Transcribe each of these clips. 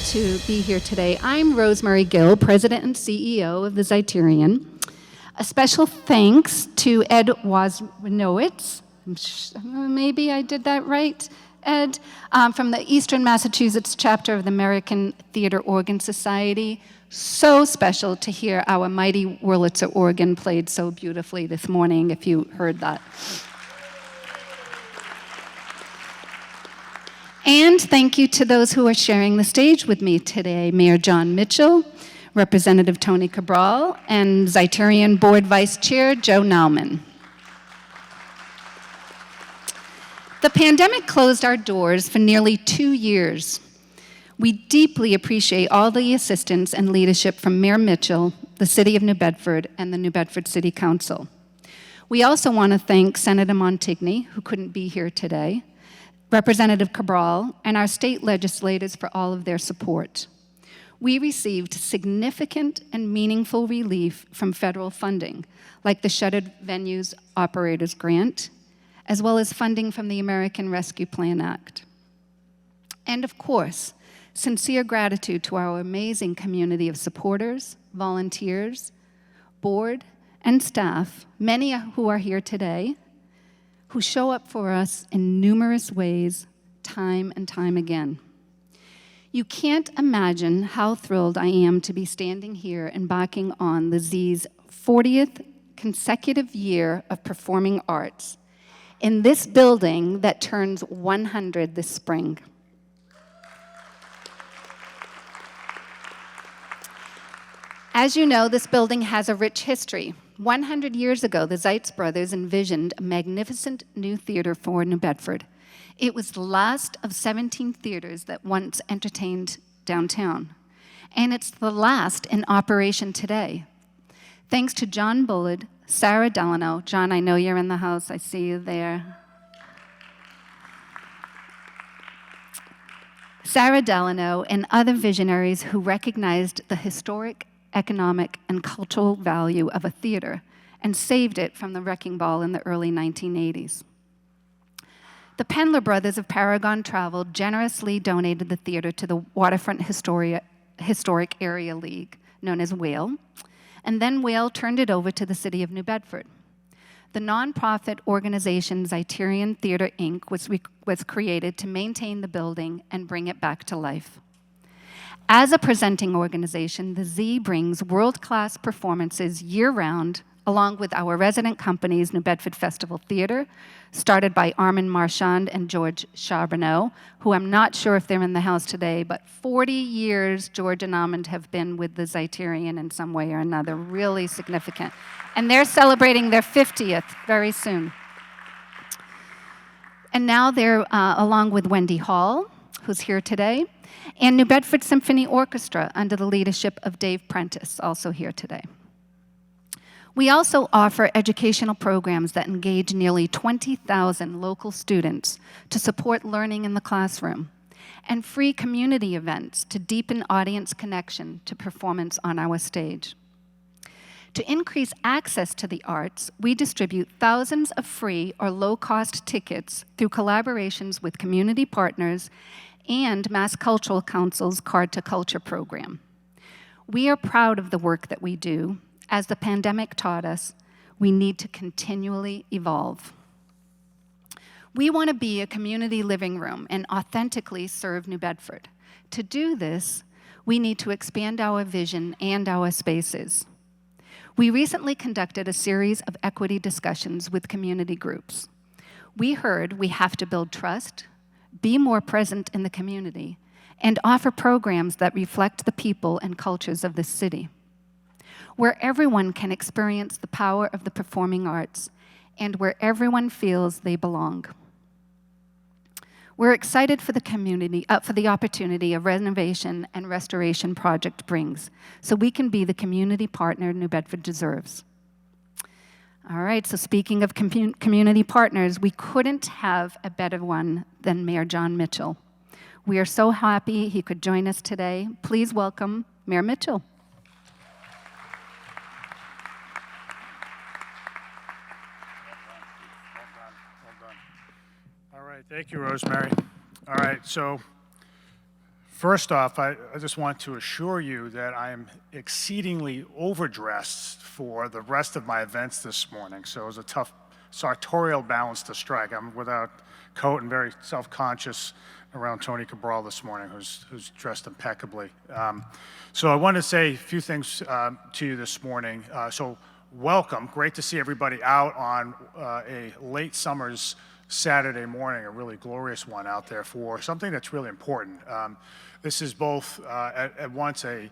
to be here today. I'm Rosemary Gill, President and CEO of the Zeiterion. A special thanks to Ed Wozniewicz, maybe I did that right, Ed, from the Eastern Massachusetts chapter of the American Theater Organ Society. So special to hear our mighty Wurlitzer organ played so beautifully this morning, if you heard that. And thank you to those who are sharing the stage with me today, Mayor Jon Mitchell, Representative Tony Cabral, and Zeiterion Board Vice Chair Joe Nauman. The pandemic closed our doors for nearly 2 years. We deeply appreciate all the assistance and leadership from Mayor Mitchell, the City of New Bedford, and the New Bedford City Council. We also want to thank Senator Montigny, who couldn't be here today, Representative Cabral, and our state legislators for all of their support. We received significant and meaningful relief from federal funding, like the Shuttered Venues Operators Grant, as well as funding from the American Rescue Plan Act. And of course, sincere gratitude to our amazing community of supporters, volunteers, board, and staff, many who are here today, who show up for us in numerous ways, time and time again. You can't imagine how thrilled I am to be standing here embarking on the Z's 40th consecutive year of performing arts in this building that turns 100 this spring. As you know, this building has a rich history. 100 years ago, the Zeitz brothers envisioned a magnificent new theater for New Bedford. It was the last of 17 theaters that once entertained downtown. And it's the last in operation today. Thanks to John Bullard, Sarah Delano. John, I know you're in the house. I see you there. Sarah Delano and other visionaries who recognized the historic, economic, and cultural value of a theater and saved it from the wrecking ball in the early 1980s. The Pendler brothers of Paragon Travel generously donated the theater to the Waterfront Historic Area League, known as WHALE, and then WHALE turned it over to the City of New Bedford. The nonprofit organization Zeiterion Theater, Inc. was created to maintain the building and bring it back to life. As a presenting organization, the Z brings world-class performances year-round, along with our resident companies, New Bedford Festival Theater, started by Armand Marchand and George Charbonneau, who I'm not sure if they're in the house today, but 40 years George and Armand have been with the Zeiterion in some way or another, really significant. And they're celebrating their 50th very soon. And now they're along with Wendy Hall, who's here today, and New Bedford Symphony Orchestra under the leadership of Dave Prentice, also here today. We also offer educational programs that engage nearly 20,000 local students to support learning in the classroom, and free community events to deepen audience connection to performance on our stage. To increase access to the arts, we distribute thousands of free or low-cost tickets through collaborations with community partners and Mass Cultural Council's Card to Culture program. We are proud of the work that we do. As the pandemic taught us, we need to continually evolve. We want to be a community living room and authentically serve New Bedford. To do this, we need to expand our vision and our spaces. We recently conducted a series of equity discussions with community groups. We heard we have to build trust, be more present in the community, and offer programs that reflect the people and cultures of this city, where everyone can experience the power of the performing arts and where everyone feels they belong. We're excited for the community, for the opportunity a renovation and restoration project brings, so we can be the community partner New Bedford deserves. All right, so speaking of community partners, we couldn't have a better one than Mayor Jon Mitchell. We are so happy he could join us today. Please welcome Mayor Mitchell. All right, thank you, Rosemary. All right, so First off, I just want to assure you that I am exceedingly overdressed for the rest of my events this morning. So it was a tough sartorial balance to strike. I'm without coat and very self-conscious around Tony Cabral this morning, who's dressed impeccably. So I want to say a few things to you this morning. So welcome. Great to see everybody out on a late summer's Saturday morning, a really glorious one out there for something that's really important. This is both at once a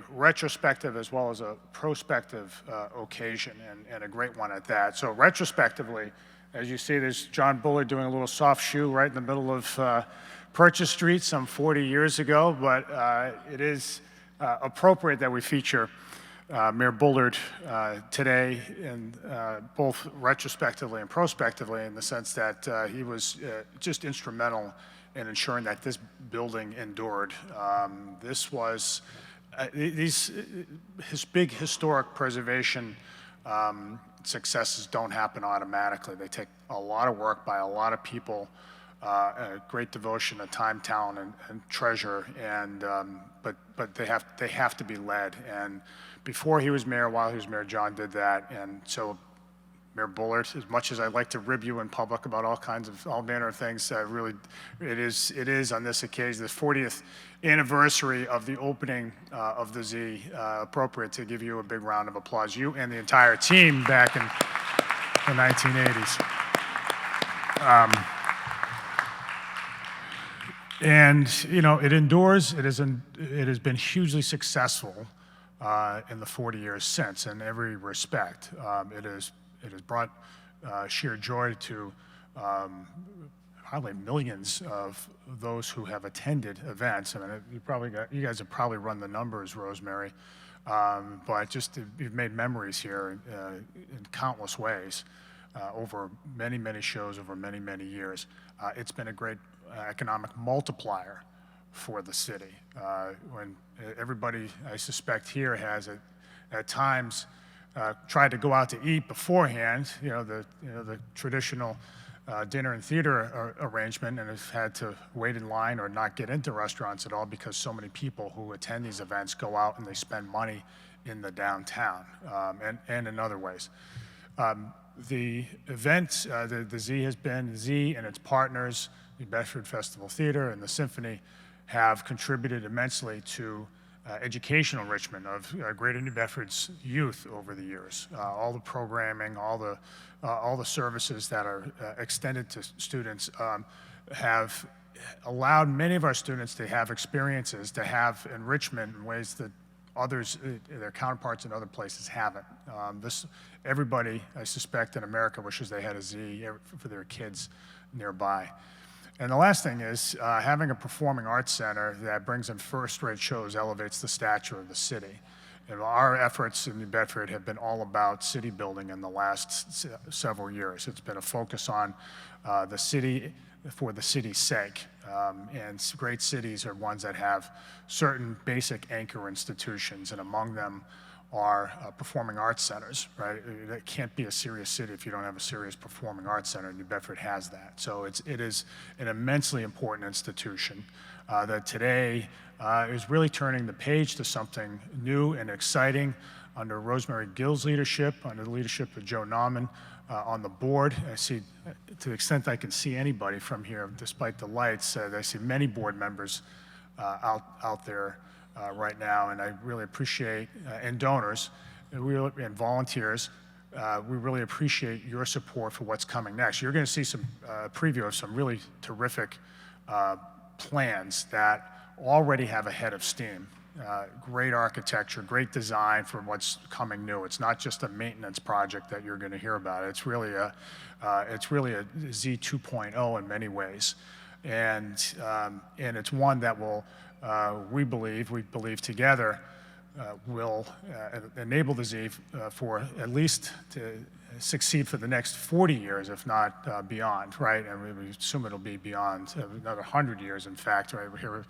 retrospective as well as a prospective occasion, and a great one at that. So retrospectively, as you see, there's John Bullard doing a little soft shoe right in the middle of Purchase Street some 40 years ago, but it is appropriate that we feature Mayor Bullard today, and both retrospectively and prospectively, in the sense that he was just instrumental in ensuring that this building endured. This was these big historic preservation successes don't happen automatically. They take a lot of work by a lot of people, a great devotion of time, talent, and treasure, and but they have to be led. And before he was mayor, while he was mayor, John did that. And so Mayor Bullard, as much as I'd like to rib you in public about all manner of things, really, it is on this occasion, the 40th anniversary of the opening of the Z, appropriate to give you a big round of applause, you and the entire team back in the 1980s. And you know, it endures. It has been hugely successful in the 40 years since, in every respect. It has brought sheer joy to probably millions of those who have attended events. I mean, you guys have probably run the numbers, Rosemary, but just you've made memories here in countless ways over many, many shows over many, many years. It's been a great economic multiplier for the city. When everybody, I suspect here, has at times tried to go out to eat beforehand, the traditional dinner and theater arrangement, and have had to wait in line or not get into restaurants at all because so many people who attend these events go out and they spend money in the downtown and in other ways. The events, the Z and its partners, the Bedford Festival Theater and the Symphony, have contributed immensely to educational enrichment of Greater New Bedford's youth over the years. All the programming, all the services that are extended to students have allowed many of our students to have experiences, to have enrichment in ways that others, their counterparts in other places haven't. Everybody, I suspect, in America wishes they had a Z for their kids nearby. And the last thing is having a performing arts center that brings in first-rate shows elevates the stature of the city. And our efforts in New Bedford have been all about city building in the last several years. It's been a focus on the city for the city's sake. And great cities are ones that have certain basic anchor institutions, and among them are performing arts centers, right? It can't be a serious city if you don't have a serious performing arts center. New Bedford has that. So it is an immensely important institution that today is really turning the page to something new and exciting under Rosemary Gill's leadership, under the leadership of Joe Nauman on the board. I see, to the extent I can see anybody from here, despite the lights, I see many board members out there right now, and I really appreciate, and donors, and volunteers, we really appreciate your support for what's coming next. You're going to see some preview of some really terrific plans that already have a head of steam. Great architecture, great design for what's coming new. It's not just a maintenance project that you're going to hear about. It's really a Z 2.0 in many ways, and it's one that will. We believe together will enable the Z for at least to succeed for the next 40 years, if not beyond, right? And we assume it'll be beyond another 100 years, in fact, right? We're here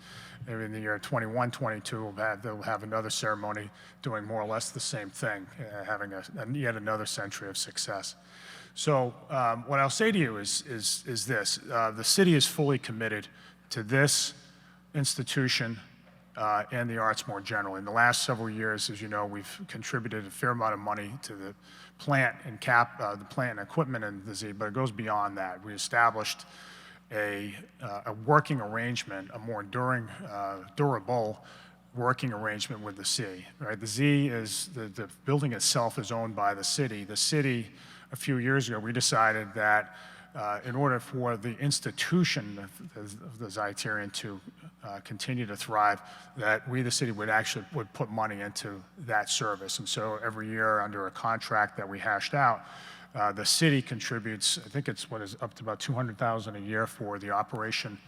maybe in the year 21, 22, they'll have another ceremony doing more or less the same thing, having yet another century of success. So what I'll say to you is this. The city is fully committed to this institution, and the arts more generally. In the last several years, as you know, we've contributed a fair amount of money to the plant and the plant and equipment in the Z, but it goes beyond that. We established a working arrangement, a more enduring, durable working arrangement with the city. Right? The Z is the building itself is owned by the city. The city, a few years ago, we decided that in order for the institution of the Zeiterion to continue to thrive, that we, the city, would put money into that service. And so every year, under a contract that we hashed out, the city contributes, I think it's what is up to about $200,000 a year for the operation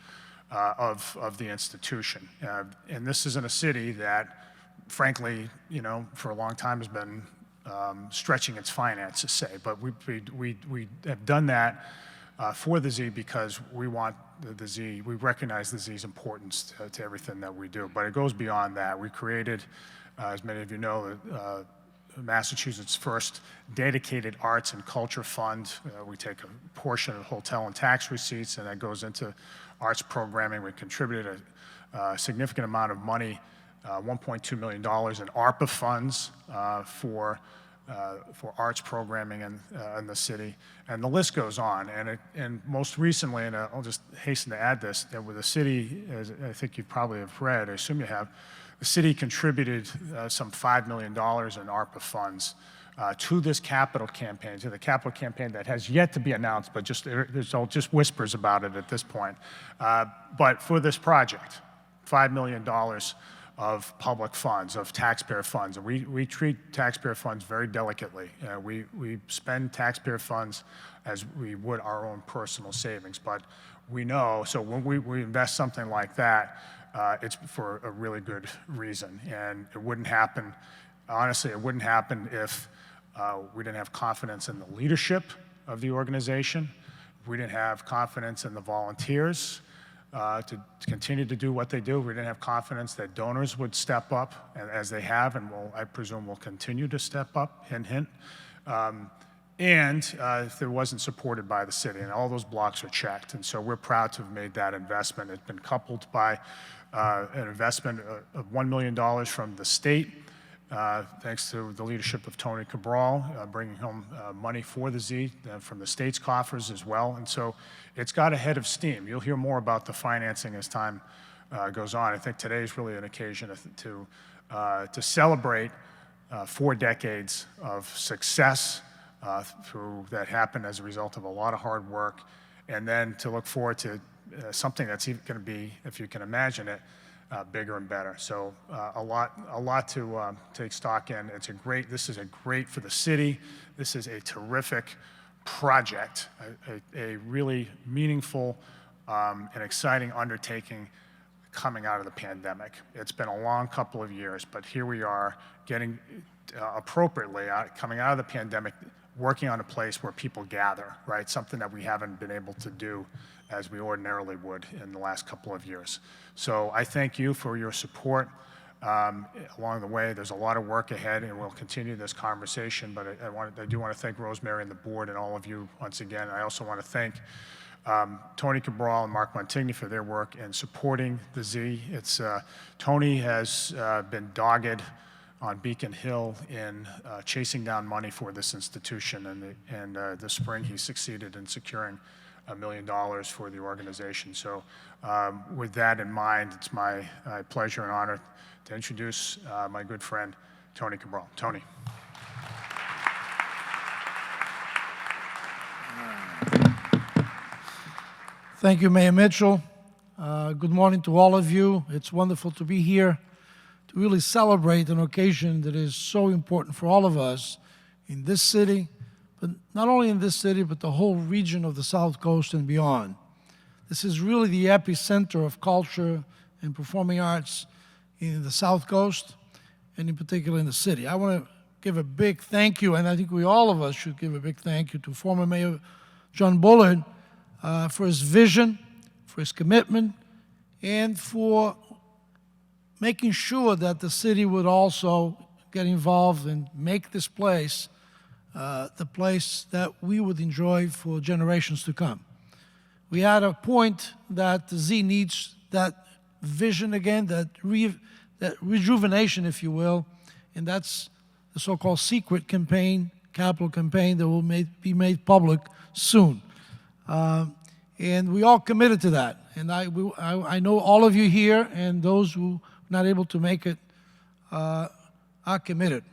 of the institution. And this is in a city that, frankly, you know, for a long time has been stretching its finances, say. But we have done that for the Z because we want the Z, we recognize the Z's importance to everything that we do. But it goes beyond that. We created, as many of you know, Massachusetts' first dedicated arts and culture fund. We take a portion of hotel and tax receipts, and that goes into arts programming. We contributed a significant amount of money, $1.2 million in ARPA funds for arts programming in the city, and the list goes on. And most recently, and I'll just hasten to add this, that with the city, as I think you probably have read, I assume you have, the city contributed some $5 million in ARPA funds to this capital campaign, to the capital campaign that has yet to be announced, but there's all just whispers about it at this point. But for this project, $5 million of public funds, of taxpayer funds. And we treat taxpayer funds very delicately. We spend taxpayer funds as we would our own personal savings, but we know, so when we invest something like that, it's for a really good reason. And it wouldn't happen, honestly, it wouldn't happen if we didn't have confidence in the leadership of the organization, if we didn't have confidence in the volunteers to continue to do what they do. We didn't have confidence that donors would step up, as they have, and I presume will continue to step up, hint, hint. And if it wasn't supported by the city, and all those blocks are checked. And so we're proud to have made that investment. It's been coupled by an investment of $1 million from the state, thanks to the leadership of Tony Cabral, bringing home money for the Z from the state's coffers as well. And so it's got a head of steam. You'll hear more about the financing as time goes on. I think today is really an occasion to celebrate 4 decades of success that happened as a result of a lot of hard work, and then to look forward to something that's even going to be, if you can imagine it, bigger and better. So a lot to take stock in. This is a great for the city. This is a terrific project, a really meaningful and exciting undertaking coming out of the pandemic. It's been a long couple of years, but here we are getting appropriately coming out of the pandemic, working on a place where people gather, right? Something that we haven't been able to do as we ordinarily would in the last couple of years. So I thank you for your support along the way. There's a lot of work ahead, and we'll continue this conversation, but I do want to thank Rosemary and the board and all of you once again. I also want to thank Tony Cabral and Mark Montigny for their work in supporting the Z. Tony has been dogged on Beacon Hill in chasing down money for this institution, and this spring he succeeded in securing $1 million for the organization. So with that in mind, it's my pleasure and honor to introduce my good friend, Tony Cabral. Tony. Thank you, Mayor Mitchell. Good morning to all of you. It's wonderful to be here to really celebrate an occasion that is so important for all of us in this city, but not only in this city, but the whole region of the South Coast and beyond. This is really the epicenter of culture and performing arts in the South Coast, and in particular in the city. I want to give a big thank you, and I think all of us should give a big thank you to former Mayor John Bullard for his vision, for his commitment, and for making sure that the city would also get involved and make this place the place that we would enjoy for generations to come. We had a point that the Z needs that vision again, that rejuvenation, if you will, and that's the so-called secret campaign, capital campaign that will be made public soon. And we all committed to that. And I know all of you here and those who are not able to make it are committed.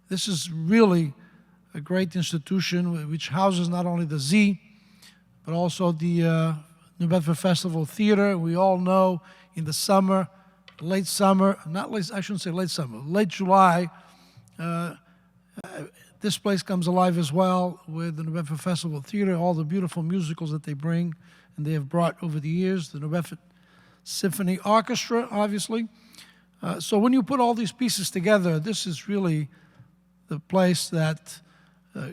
This is really a great institution which houses not only the Z, but also the New Bedford Festival Theater. We all know in the summer, late summer, not late, I shouldn't say late summer, late July, this place comes alive as well with the New Bedford Festival Theater, all the beautiful musicals that they bring and they have brought over the years, the New Bedford Symphony Orchestra, obviously. So when you put all these pieces together, this is really the place that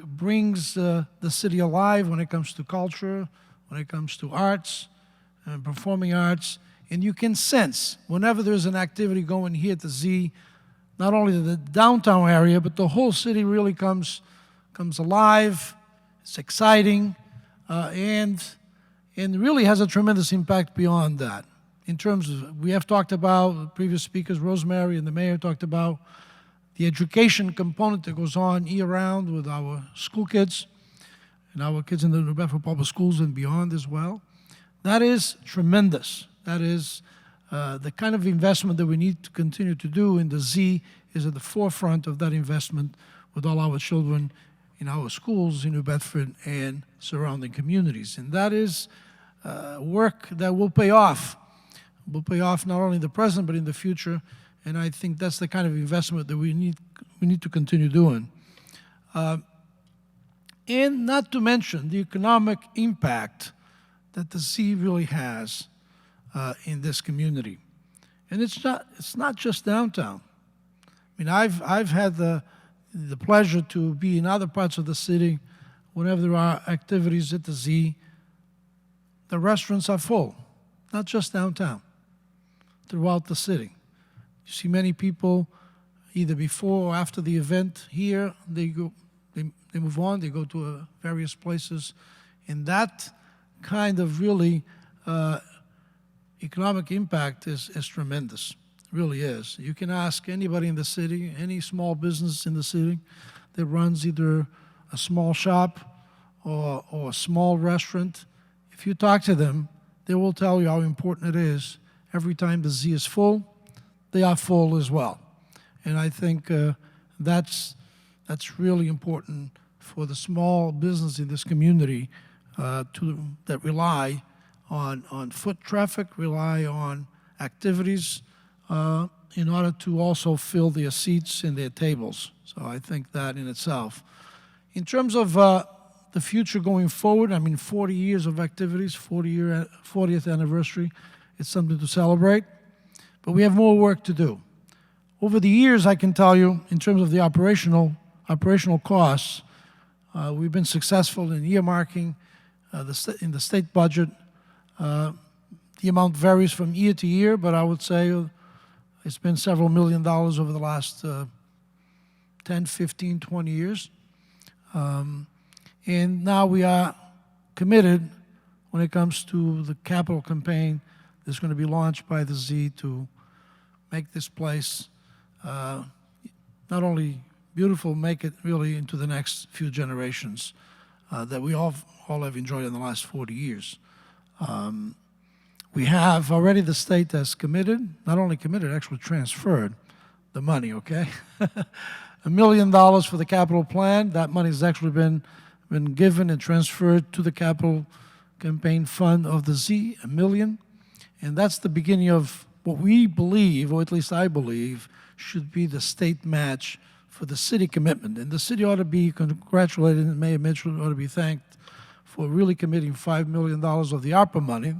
brings the city alive when it comes to culture, when it comes to arts and performing arts. And you can sense whenever there's an activity going here at the Z, not only the downtown area, but the whole city really comes alive. It's exciting, and really has a tremendous impact beyond that. In terms of, we have talked about, previous speakers, Rosemary and the mayor talked about the education component that goes on year-round with our school kids and our kids in the New Bedford Public Schools and beyond as well. That is tremendous. That is the kind of investment that we need to continue to do, and the Z is at the forefront of that investment with all our children in our schools in New Bedford and surrounding communities. And that is work that will pay off. Will pay off not only in the present but in the future, and I think that's the kind of investment that we need to continue doing. And not to mention the economic impact that the Z really has in this community. And it's not just downtown. I mean, I've had the pleasure to be in other parts of the city whenever there are activities at the Z. The restaurants are full, not just downtown, throughout the city. You see many people either before or after the event here, they move on, they go to various places, and that kind of really economic impact is tremendous. It really is. You can ask anybody in the city, any small business in the city that runs either a small shop or a small restaurant. If you talk to them, they will tell you how important it is. Every time the Z is full, they are full as well. And I think that's really important for the small business in this community that rely on foot traffic, rely on activities in order to also fill their seats and their tables. So I think that in itself. In terms of the future going forward, I mean, 40 years of activities, 40th anniversary, it's something to celebrate, but we have more work to do. Over the years, I can tell you, in terms of the operational costs, we've been successful in earmarking in the state budget. The amount varies from year to year, but I would say it's been several $1 million over the last 10, 15, 20 years. And now we are committed when it comes to the capital campaign that's going to be launched by the Z to make this place not only beautiful, make it really into the next few generations that we all have enjoyed in the last 40 years. We have already, the state has committed, not only committed, actually transferred the money, okay? $1 million for the capital plan. That money has actually been given and transferred to the capital campaign fund of the Z, $1 million. And that's the beginning of what we believe, or at least I believe, should be the state match for the city commitment. And the city ought to be congratulated, and Mayor Mitchell ought to be thanked for really committing $5 million of the ARPA money.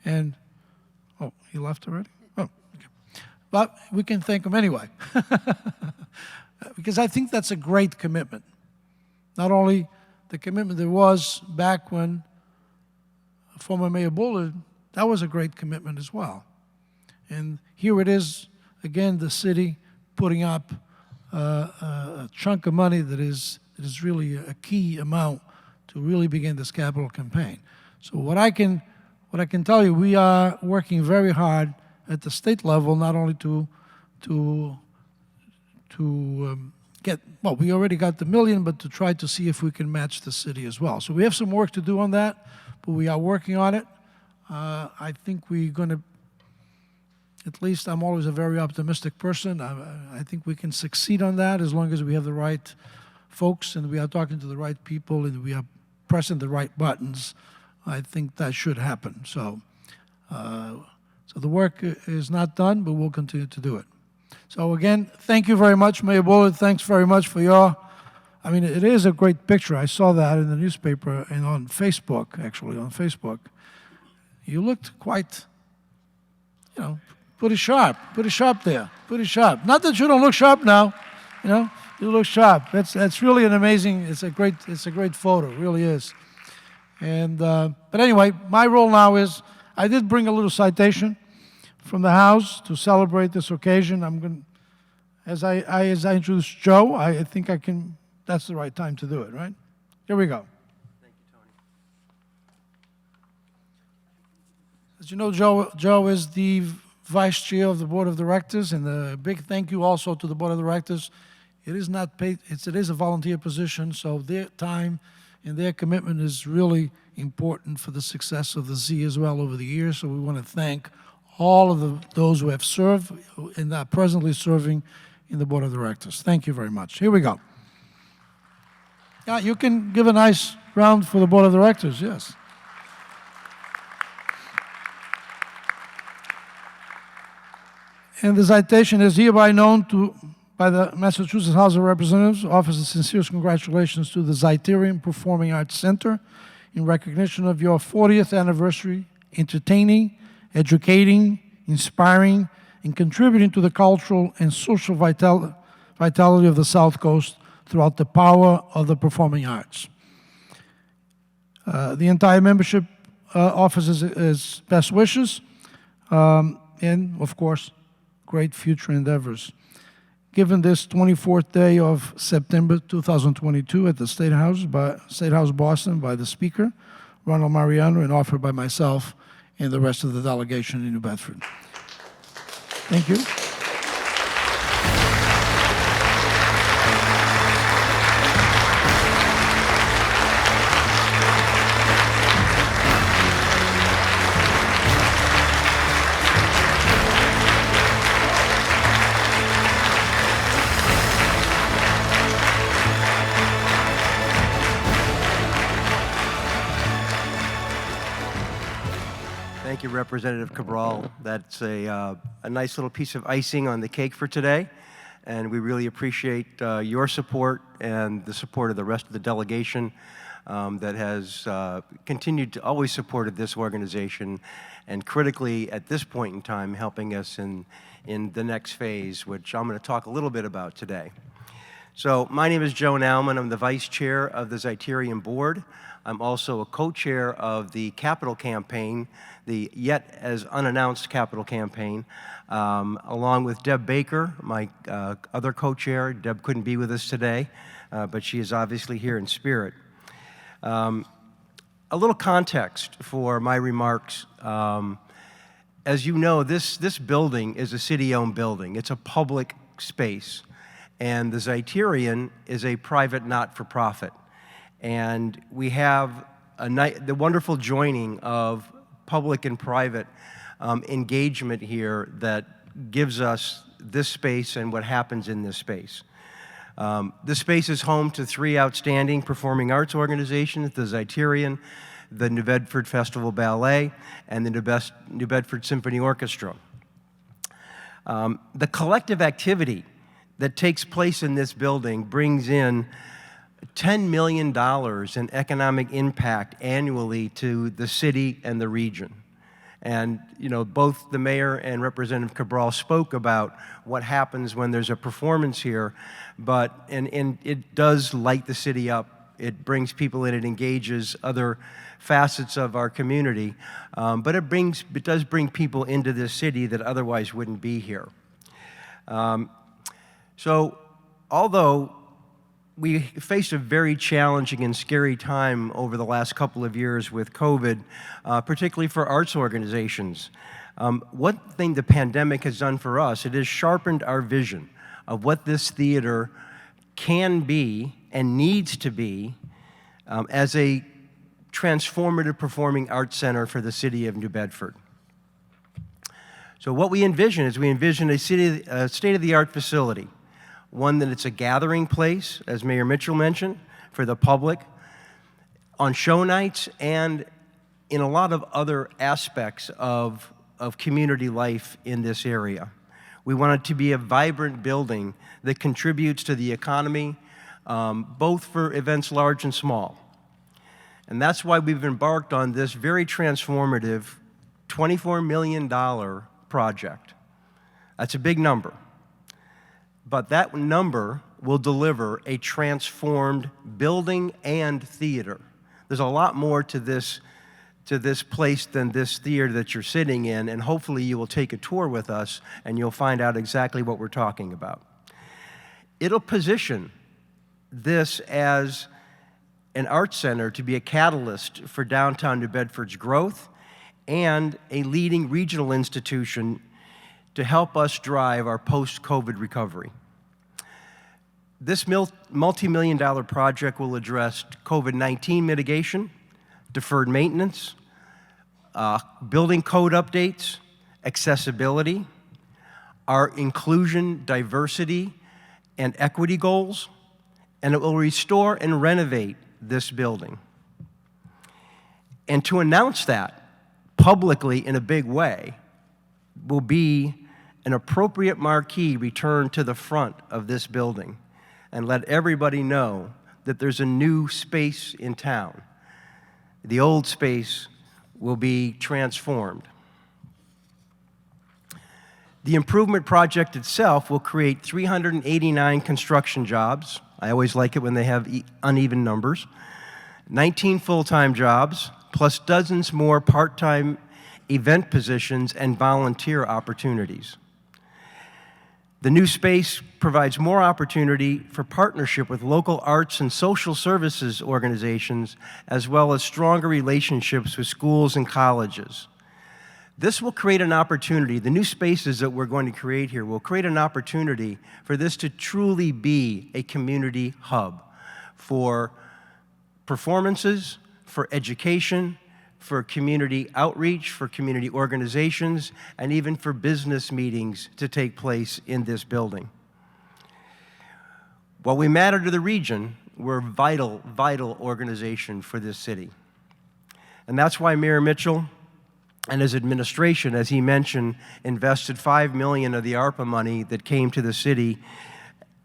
And, oh, he left already? Oh, okay. But we can thank him anyway. Because I think that's a great commitment. Not only the commitment there was back when former Mayor Bullard, that was a great commitment as well. And here it is, again, the city putting up a chunk of money that is really a key amount to really begin this capital campaign. So what I can tell you, we are working very hard at the state level, not only to get, well, we already got the million, but to try to see if we can match the city as well. So we have some work to do on that, but we are working on it. I think we're going to, at least I'm always a very optimistic person. I think we can succeed on that as long as we have the right folks and we are talking to the right people and we are pressing the right buttons. I think that should happen. So the work is not done, but we'll continue to do it. So again, thank you very much, Mayor Bullard. Thanks very much for your, I mean, it is a great picture. I saw that in the newspaper and on Facebook, actually, on Facebook. You looked quite, you know, pretty sharp there, pretty sharp. Not that you don't look sharp now, you know, you look sharp. That's really an amazing, it's a great photo, it really is. And, but anyway, my role now is, I did bring a little citation from the House to celebrate this occasion. I'm going, as I introduce Joe, I think I can, that's the right time to do it, right? Here we go. Thank you, Tony. As you know, Joe is the Vice Chair of the Board of Directors, and a big thank you also to the Board of Directors. It is not paid, it is a volunteer position, so their time and their commitment is really important for the success of the Z as well over the years. So we want to thank all of those who have served and are presently serving in the Board of Directors. Thank you very much. Here we go. Yeah, you can give a nice round for the Board of Directors, yes. And the citation is hereby known by the Massachusetts House of Representatives, offers the sincerest congratulations to the Zeiterion Performing Arts Center in recognition of your 40th anniversary, entertaining, educating, inspiring, and contributing to the cultural and social vitality of the South Coast throughout the power of the performing arts. The entire membership offers its best wishes and, of course, great future endeavors. Given this 24th day of September 2022 at the State House Boston by the Speaker, Ronald Mariano, and offered by myself and the rest of the delegation in New Bedford. Thank you. Thank you, Representative Cabral. That's a nice little piece of icing on the cake for today, and we really appreciate your support and the support of the rest of the delegation that has continued to always supported this organization, and critically at this point in time helping us in the next phase, which I'm going to talk a little bit about today. So my name is Joe Nauman. I'm the Vice Chair of the Zeiterion Board. I'm also a co-chair of the Capital Campaign, the yet as unannounced Capital Campaign, along with Deb Baker, my other co-chair. Deb couldn't be with us today, but she is obviously here in spirit. A little context for my remarks. As you know, this building is a city-owned building. It's a public space, and the Zeiterion is a private not-for-profit. And we have the wonderful joining of public and private engagement here that gives us this space and what happens in this space. This space is home to 3 outstanding performing arts organizations, the Zeiterion, the New Bedford Festival Ballet, and the New Bedford Symphony Orchestra. The collective activity that takes place in this building brings in $10 million in economic impact annually to the city and the region. And, you know, both the mayor and Representative Cabral spoke about what happens when there's a performance here, but, and it does light the city up. It brings people in, it engages other facets of our community, but it does bring people into this city that otherwise wouldn't be here. So, although we faced a very challenging and scary time over the last couple of years with COVID, particularly for arts organizations. One thing the pandemic has done for us, it has sharpened our vision of what this theater can be and needs to be as a transformative performing arts center for the city of New Bedford. So what we envision is a state-of-the-art facility, one that it's a gathering place, as Mayor Mitchell mentioned, for the public, on show nights and in a lot of other aspects of community life in this area. We want it to be a vibrant building that contributes to the economy, both for events large and small. And that's why we've embarked on this very transformative $24 million project. That's a big number. But that number will deliver a transformed building and theater. There's a lot more to this place than this theater that you're sitting in, and hopefully you will take a tour with us and you'll find out exactly what we're talking about. It'll position this as an arts center to be a catalyst for downtown New Bedford's growth and a leading regional institution to help us drive our post-COVID recovery. This multi-million-dollar project will address COVID-19 mitigation, deferred maintenance, building code updates, accessibility, our inclusion, diversity, and equity goals, and it will restore and renovate this building. And to announce that publicly in a big way will be an appropriate marquee return to the front of this building and let everybody know that there's a new space in town. The old space will be transformed. The improvement project itself will create 389 construction jobs. I always like it when they have uneven numbers. 19 full-time jobs, plus dozens more part-time event positions and volunteer opportunities. The new space provides more opportunity for partnership with local arts and social services organizations, as well as stronger relationships with schools and colleges. This will create an opportunity, the new spaces that we're going to create here will create an opportunity for this to truly be a community hub for performances, for education, for community outreach, for community organizations, and even for business meetings to take place in this building. While we matter to the region, we're a vital, vital organization for this city. And that's why Mayor Mitchell and his administration, as he mentioned, invested $5 million of the ARPA money that came to the city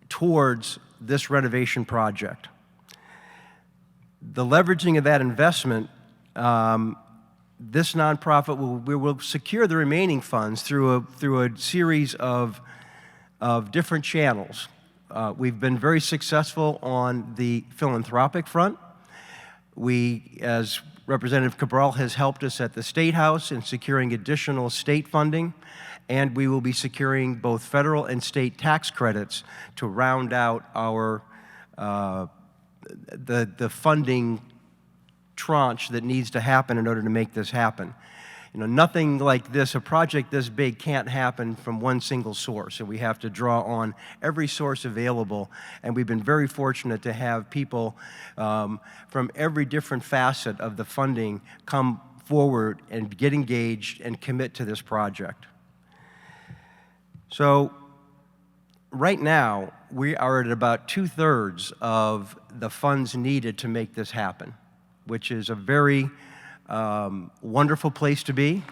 towards this renovation project. The leveraging of that investment, this nonprofit will secure the remaining funds through a series of different channels. We've been very successful on the philanthropic front. We, as Representative Cabral has helped us at the State House in securing additional state funding, and we will be securing both federal and state tax credits to round out our the funding tranche that needs to happen in order to make this happen. You know, nothing like this, a project this big can't happen from one single source, and we have to draw on every source available, and we've been very fortunate to have people from every different facet of the funding come forward and get engaged and commit to this project. So right now, we are at about 2/3 of the funds needed to make this happen, which is a very wonderful place to be.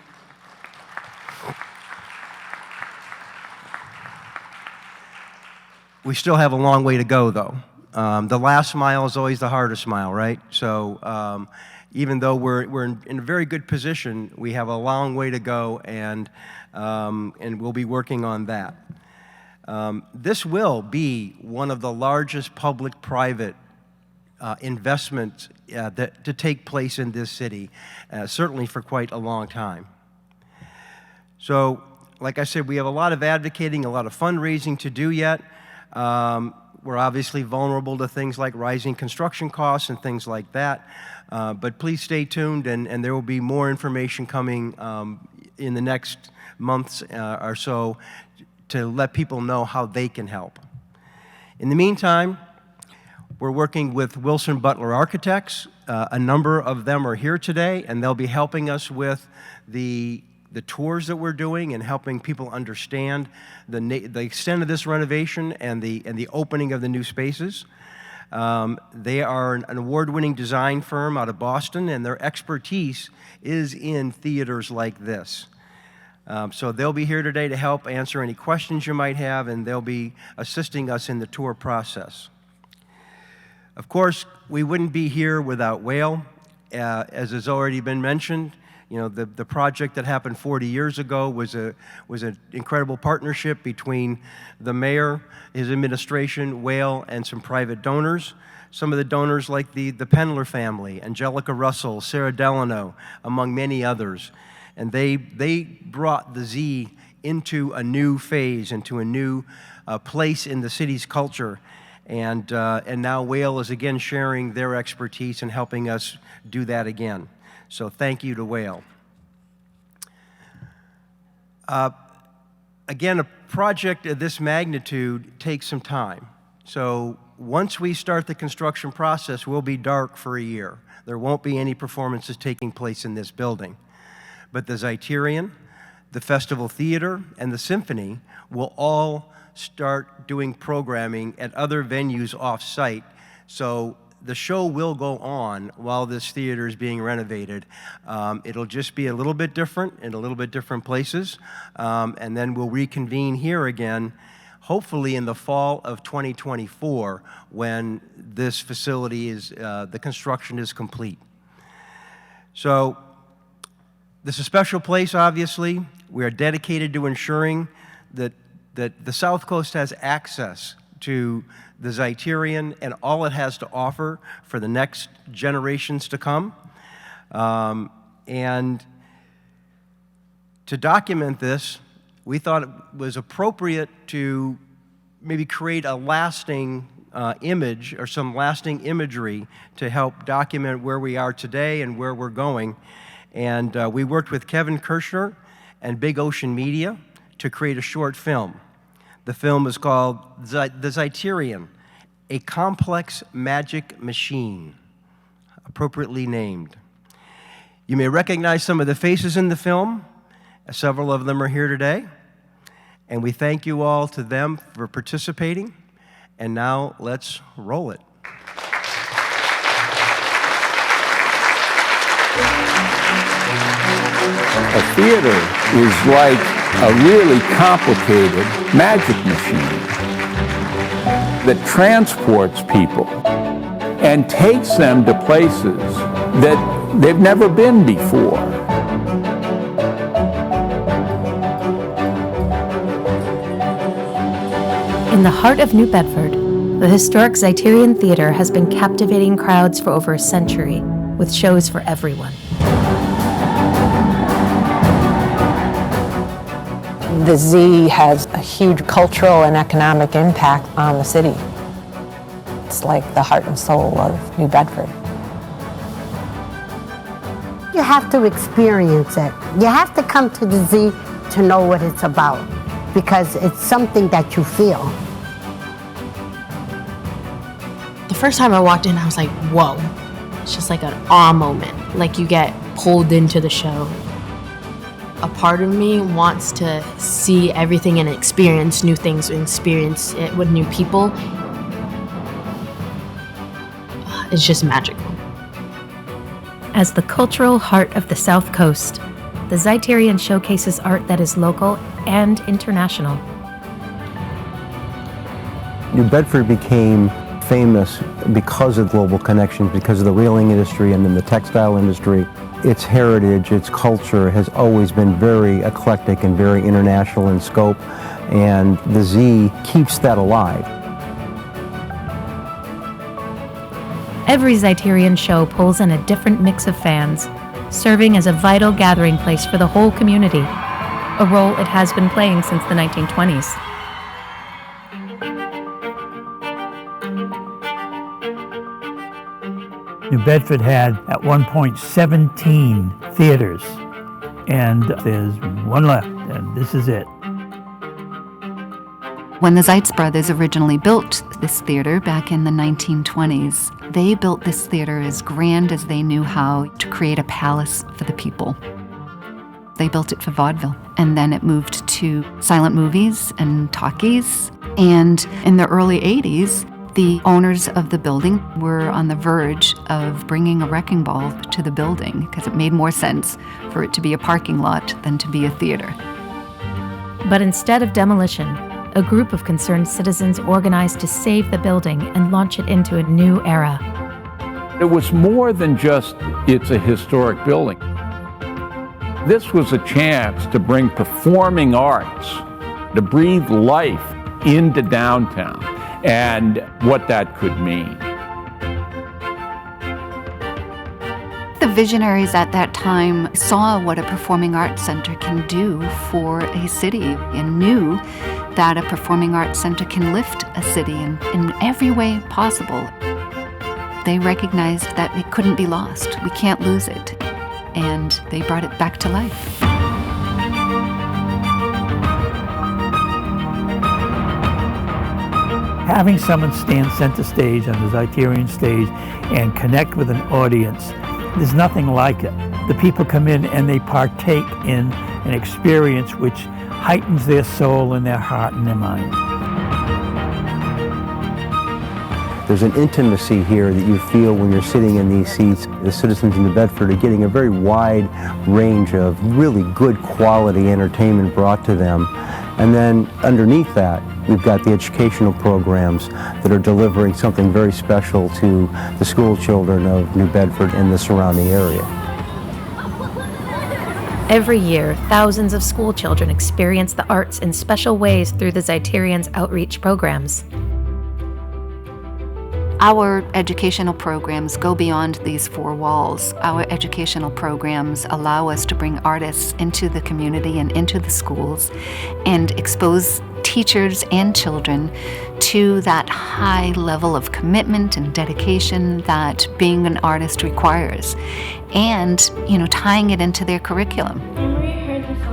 We still have a long way to go, though. The last mile is always the hardest mile, right? So even though we're in a very good position, we have a long way to go, and we'll be working on that. This will be one of the largest public-private investments to take place in this city, certainly for quite a long time. So, like I said, we have a lot of advocating, a lot of fundraising to do yet. We're obviously vulnerable to things like rising construction costs and things like that, but please stay tuned, and there will be more information coming in the next months or so to let people know how they can help. In the meantime, we're working with Wilson Butler Architects. A number of them are here today, and they'll be helping us with the tours that we're doing and helping people understand the extent of this renovation and the opening of the new spaces. They are an award-winning design firm out of Boston, and their expertise is in theaters like this. So they'll be here today to help answer any questions you might have, and they'll be assisting us in the tour process. Of course, we wouldn't be here without Whale. As has already been mentioned, you know, the project that happened 40 years ago was an incredible partnership between the mayor, his administration, Whale, and some private donors. Some of the donors like the Pendler family, Angelica Russell, Sarah Delano, among many others. And they brought the Z into a new phase, into a new place in the city's culture. And now Whale is again sharing their expertise and helping us do that again. So thank you to Whale. Again, a project of this magnitude takes some time. So once we start the construction process, we'll be dark for a year. There won't be any performances taking place in this building. But the Zeiterion, the Festival Theater, and the Symphony will all start doing programming at other venues off-site. So the show will go on while this theater is being renovated. It'll just be a little bit different in a little bit different places. And then we'll reconvene here again, hopefully in the fall of 2024, when this facility is, the construction is complete. So this is a special place, obviously. We are dedicated to ensuring that the South Coast has access to the Zeiterion and all it has to offer for the next generations to come. And to document this, we thought it was appropriate to maybe create a lasting image or some lasting imagery to help document where we are today and where we're going. And we worked with Kevin Kirshner and Big Ocean Media to create a short film. The film is called The Zeiterion, a Complex Magic Machine, appropriately named. You may recognize some of the faces in the film. Several of them are here today. And we thank you all to them for participating. And now let's roll it. A theater is like a really complicated magic machine that transports people and takes them to places that they've never been before. In the heart of New Bedford, the historic Zeiterion Theater has been captivating crowds for over a century, with shows for everyone. The Z has a huge cultural and economic impact on the city. It's like the heart and soul of New Bedford. You have to experience it. You have to come to the Z to know what it's about, because it's something that you feel. The first time I walked in, I was like, whoa. It's just like an awe moment. Like you get pulled into the show. A part of me wants to see everything and experience new things, and experience it with new people. It's just magical. As the cultural heart of the South Coast, the Zeiterion showcases art that is local and international. New Bedford became famous because of global connections, because of the railing industry and then the textile industry. Its heritage, its culture has always been very eclectic and very international in scope, and the Z keeps that alive. Every Zeiterion show pulls in a different mix of fans, serving as a vital gathering place for the whole community, a role it has been playing since the 1920s. New Bedford had, at one point, 17 theaters. and there's one left, and this is it. When the Zeitz brothers originally built this theater back in the 1920s, they built this theater as grand as they knew how to create a palace for the people. They built it for vaudeville, and then it moved to silent movies and talkies. And in the early 80s, the owners of the building were on the verge of bringing a wrecking ball to the building because it made more sense for it to be a parking lot than to be a theater. But instead of demolition, a group of concerned citizens organized to save the building and launch it into a new era. It was more than just it's a historic building. This was a chance to bring performing arts, to breathe life into downtown, and what that could mean. The visionaries at that time saw what a performing arts center can do for a city and knew that a performing arts center can lift a city in every way possible. They recognized that it couldn't be lost. We can't lose it. And they brought it back to life. Having someone stand center stage on the Zeiterion stage and connect with an audience, there's nothing like it. The people come in and they partake in an experience which heightens their soul and their heart and their mind. There's an intimacy here that you feel when you're sitting in these seats. The citizens in New Bedford are getting a very wide range of really good quality entertainment brought to them. And then underneath that, we've got the educational programs that are delivering something very special to the school children of New Bedford and the surrounding area. Every year, thousands of school children experience the arts in special ways through the Zeiterion's outreach programs. Our educational programs go beyond these four walls. Our educational programs allow us to bring artists into the community and into the schools and expose teachers and children to that high level of commitment and dedication that being an artist requires, and tying it into their curriculum.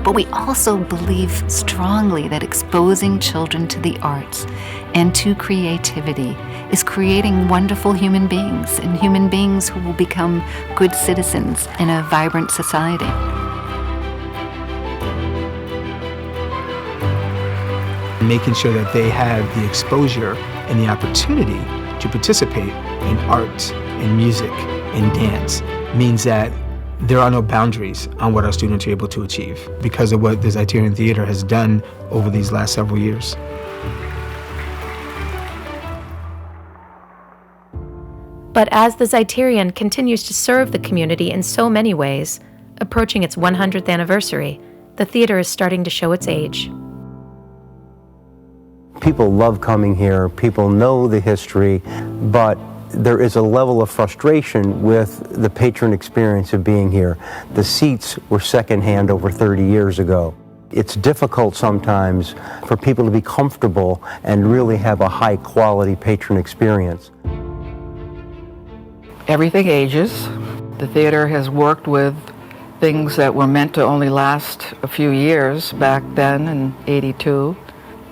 But we also believe strongly that exposing children to the arts and to creativity is creating wonderful human beings, and human beings who will become good citizens in a vibrant society. Making sure that they have the exposure and the opportunity to participate in art, in music, in dance means that there are no boundaries on what our students are able to achieve because of what the Zeiterion Theater has done over these last several years. But as the Zeiterion continues to serve the community in so many ways, approaching its 100th anniversary, the theater is starting to show its age. People love coming here, people know the history, but there is a level of frustration with the patron experience of being here. The seats were secondhand over 30 years ago. It's difficult sometimes for people to be comfortable and really have a high quality patron experience. Everything ages. The theater has worked with things that were meant to only last a few years back then in '82.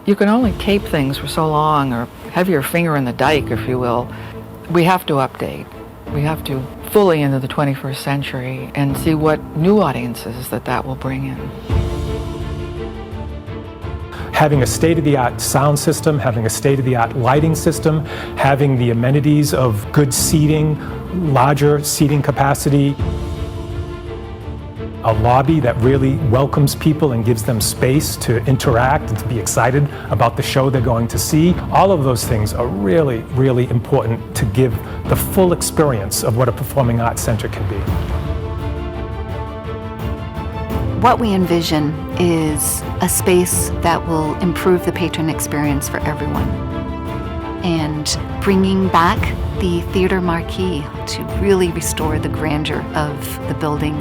You can only tape things for so long or have your finger in the dike, if you will. We have to update. We have to fully into the 21st century and see what new audiences that will bring in. Having a state-of-the-art sound system, having a state-of-the-art lighting system, having the amenities of good seating, larger seating capacity, a lobby that really welcomes people and gives them space to interact and to be excited about the show they're going to see. All of those things are really, really important to give the full experience of what a performing arts center can be. What we envision is a space that will improve the patron experience for everyone, and bringing back the theater marquee to really restore the grandeur of the building.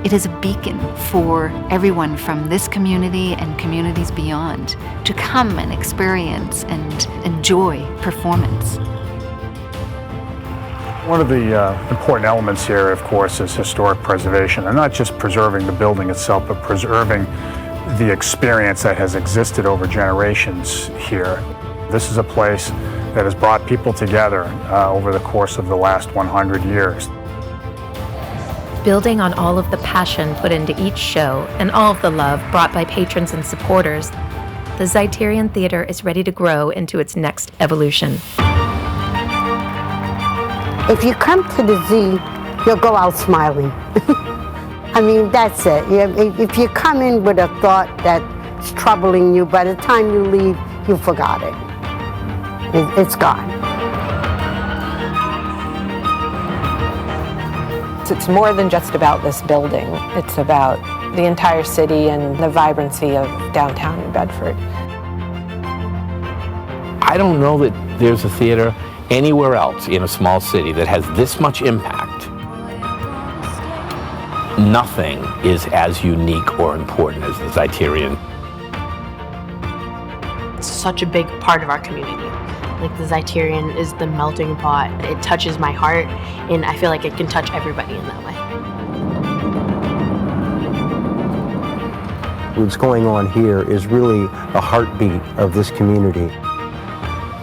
It is a beacon for everyone from this community and communities beyond to come and experience and enjoy performance. One of the important elements here, of course, is historic preservation, and not just preserving the building itself, but preserving the experience that has existed over generations here. This is a place that has brought people together over the course of the last 100 years. Building on all of the passion put into each show and all of the love brought by patrons and supporters, the Zeiterion Theater is ready to grow into its next evolution. If you come to the Z, you'll go out smiling. I mean, that's it. If you come in with a thought that's troubling you, by the time you leave, you forgot it. It's gone. It's more than just about this building. It's about the entire city and the vibrancy of downtown New Bedford. I don't know that there's a theater anywhere else in a small city that has this much impact. Nothing is as unique or important as the Zeiterion. It's such a big part of our community. Like, the Zeiterion is the melting pot. It touches my heart, and I feel like it can touch everybody in that way. What's going on here is really a heartbeat of this community.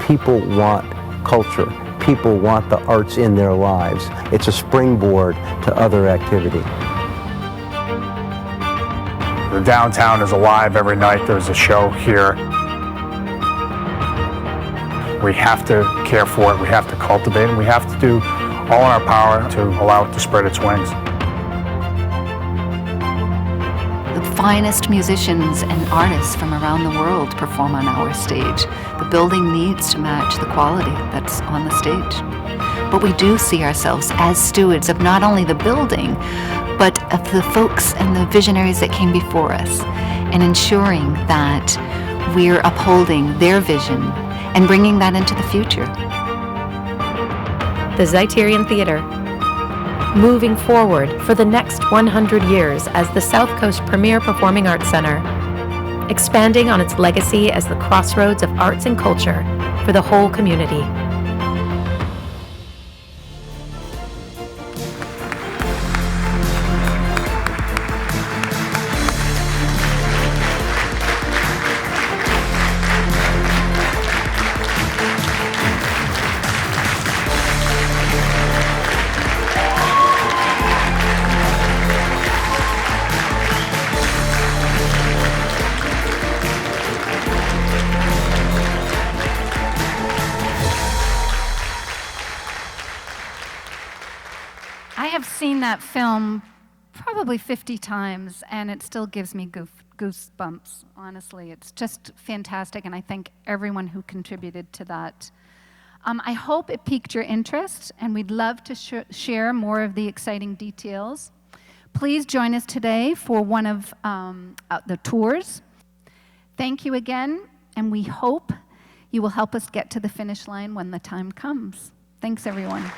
People want culture. People want the arts in their lives. It's a springboard to other activity. The downtown is alive every night. There's a show here. We have to care for it, we have to cultivate it, we have to do all in our power to allow it to spread its wings. The finest musicians and artists from around the world perform on our stage. The building needs to match the quality that's on the stage. But we do see ourselves as stewards of not only the building, but of the folks and the visionaries that came before us, and ensuring that we're upholding their vision and bringing that into the future. The Zeiterion Theater, moving forward for the next 100 years as the South Coast Premier Performing Arts Center, expanding on its legacy as the crossroads of arts and culture for the whole community. I have seen that film probably 50 times, and it still gives me goosebumps, honestly. It's just fantastic, and I thank everyone who contributed to that. I hope it piqued your interest, and we'd love to share more of the exciting details. Please join us today for one of the tours. Thank you again, and we hope you will help us get to the finish line when the time comes. Thanks, everyone.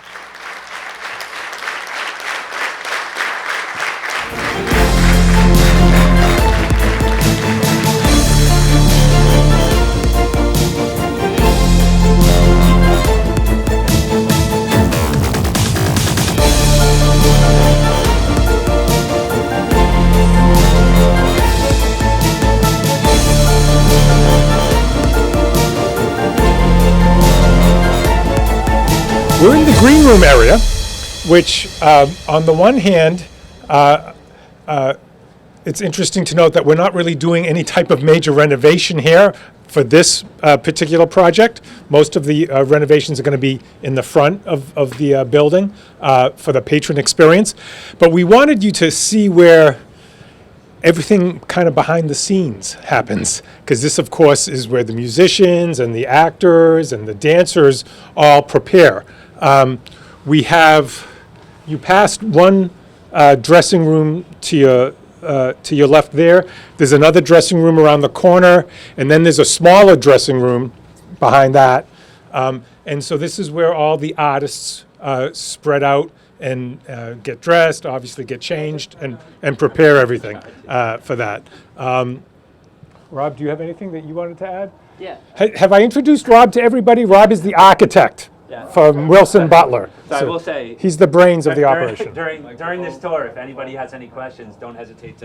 We're in the green room area, which on the one hand, it's interesting to note that we're not really doing any type of major renovation here for this particular project. Most of the renovations are going to be in the front of the building for the patron experience. But we wanted you to see where everything kind of behind the scenes happens, because this, of course, is where the musicians and the actors and the dancers all prepare. You passed one dressing room to your left there. There's another dressing room around the corner, and then there's a smaller dressing room behind that. And so this is where all the artists spread out and get dressed, obviously get changed, and prepare everything for that. Rob, do you have anything that you wanted to add? Yeah. Have I introduced Rob to everybody? Rob is the architect from Wilson Butler. So I will say, he's the brains of the operation. During this tour, if anybody has any questions, don't hesitate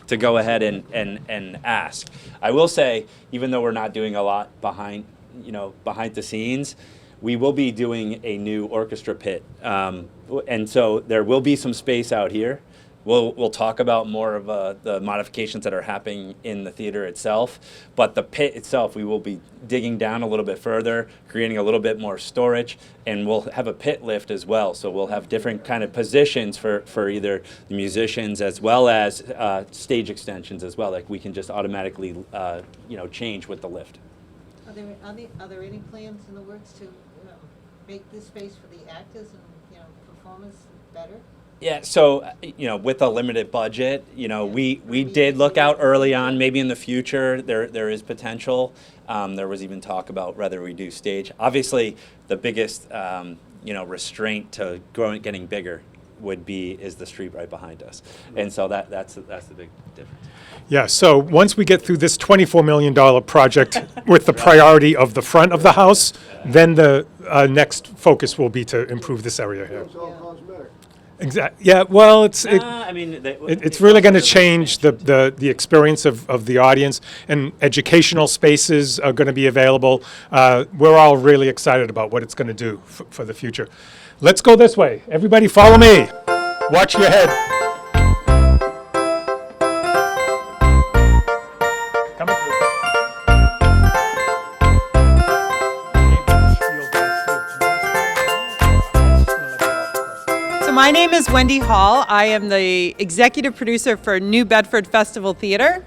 to go ahead and ask. I will say, even though we're not doing a lot behind the scenes, we will be doing a new orchestra pit, and so there will be some space out here. We'll talk about more of the modifications that are happening in the theater itself, but the pit itself, we will be digging down a little bit further, creating a little bit more storage, and we'll have a pit lift as well. So we'll have different kind of positions for either the musicians as well as stage extensions as well. Like we can just automatically change with the lift. Are there any plans in the works to make this space for the actors and performers better? Yeah, so, with a limited budget, we did look out early on, maybe in the future, there is potential. There was even talk about whether we do stage. Obviously, the biggest, restraint to getting bigger is the street right behind us. And so that's the big difference. Yeah, so once we get through this $24 million project with the priority of the front of the house, then the next focus will be to improve this area here. Exactly. Yeah. Well, it's really going to change the experience of the audience, and educational spaces are going to be available. We're all really excited about what it's going to do for the future. Let's go this way. Everybody, follow me. Watch your head. Coming through. My name is Wendy Hall. I am the executive producer for New Bedford Festival Theater.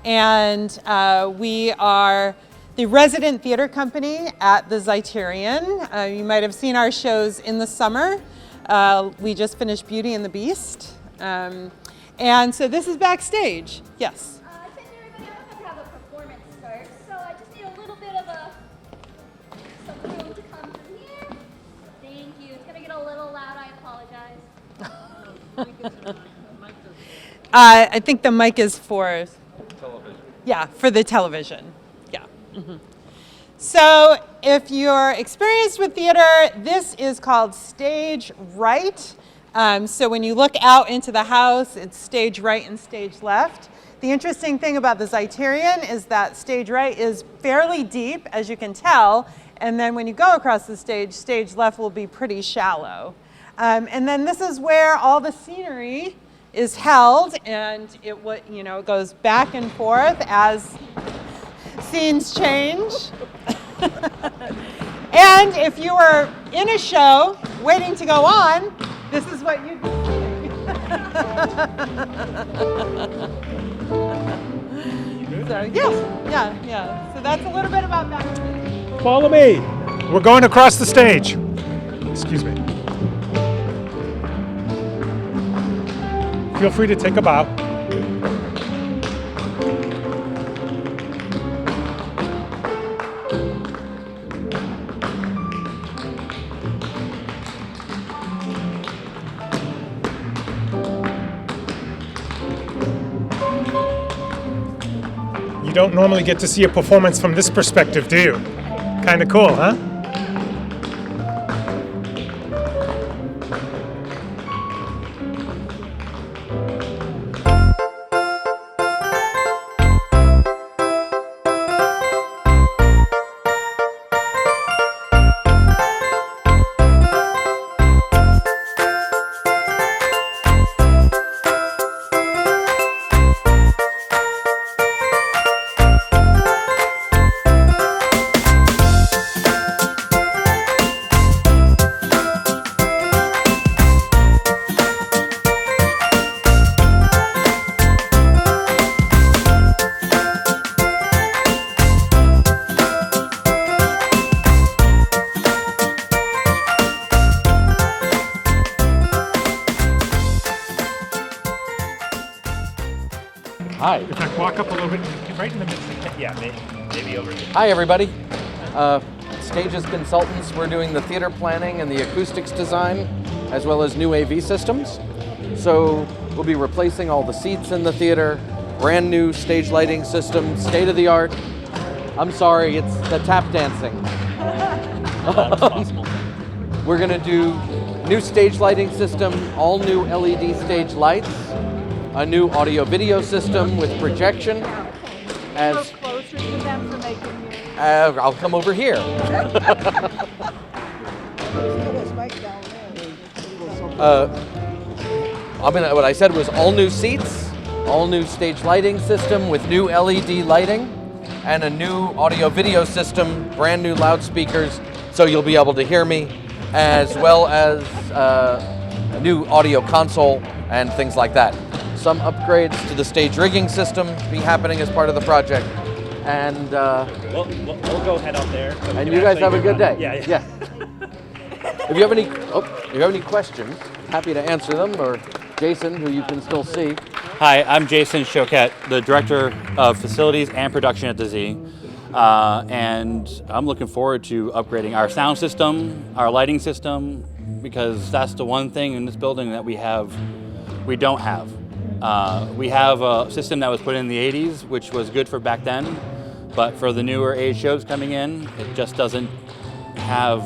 And we are the resident theater company at the Zeiterion. You might have seen our shows in the summer. We just finished Beauty and the Beast. And so this is backstage. Yes? I think everybody else has to have a performance first. So I just need a little bit of some room to come through here. Thank you. It's going to get a little loud. I apologize. I think the mic is for television. Yeah, for the television. Yeah. Mm-hmm. So if you're experienced with theater, this is called stage right. So when you look out into the house, it's stage right and stage left. The interesting thing about the Zeiterion is that stage right is fairly deep, as you can tell, and then when you go across the stage, stage left will be pretty shallow. And then this is where all the scenery is held, and it goes back and forth as scenes change. And if you were in a show waiting to go on, this is what you'd be seeing. So yeah. So that's a little bit about backstage. Follow me. We're going across the stage. Excuse me. Feel free to take a bow. You don't normally get to see a performance from this perspective, do you? Kind of cool, huh? Hi. In fact, walk up a little bit, right in the midst of the, yeah, maybe over here. Hi, everybody. Stages consultants, we're doing the theater planning and the acoustics design, as well as new AV systems. So we'll be replacing all the seats in the theater, brand new stage lighting system, state of the art. I'm sorry, it's the tap dancing. We're going to do new stage lighting system, all new LED stage lights, a new audio-video system with projection. As closer to them so they can hear. I'll come over here. What I said was all new seats, all new stage lighting system with new LED lighting, and a new audio-video system, brand new loudspeakers, so you'll be able to hear me, as well as a new audio console and things like that. Some upgrades to the stage rigging system be happening as part of the project, and we'll go head out there. So and you guys have a good day. Yeah. If you have any questions, happy to answer them. Or Jason, who you can still see. Hi, I'm Jason Choquette, the Director of Facilities and Production at the Z. And I'm looking forward to upgrading our sound system, our lighting system, because that's the one thing in this building that we don't have. We have a system that was put in the 80s, which was good for back then, but for the newer age shows coming in, it just doesn't have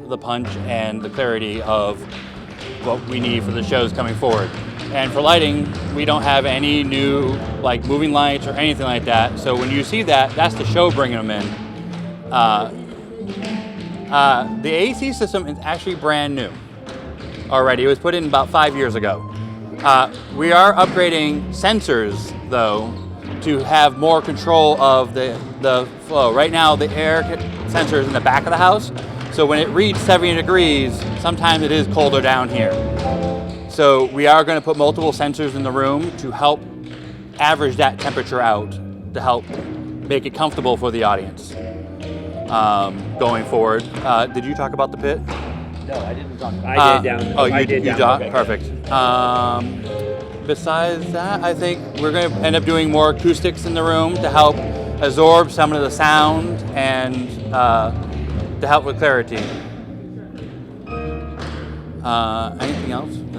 the punch and the clarity of what we need for the shows coming forward. And for lighting, we don't have any new like moving lights or anything like that. So when you see that, that's the show bringing them in. The AC system is actually brand new already. It was put in about 5 years ago. We are upgrading sensors though to have more control of the flow. Right now the air sensor is in the back of the house. So when it reads 70 degrees, sometimes it is colder down here. So we are going to put multiple sensors in the room to help average that temperature out, to help make it comfortable for the audience going forward. Did you talk about the pit? No, I didn't talk. I did down. Oh, you did did? Okay. Perfect. Besides that, I think we're going to end up doing more acoustics in the room to help absorb some of the sound and to help with clarity. Anything else? I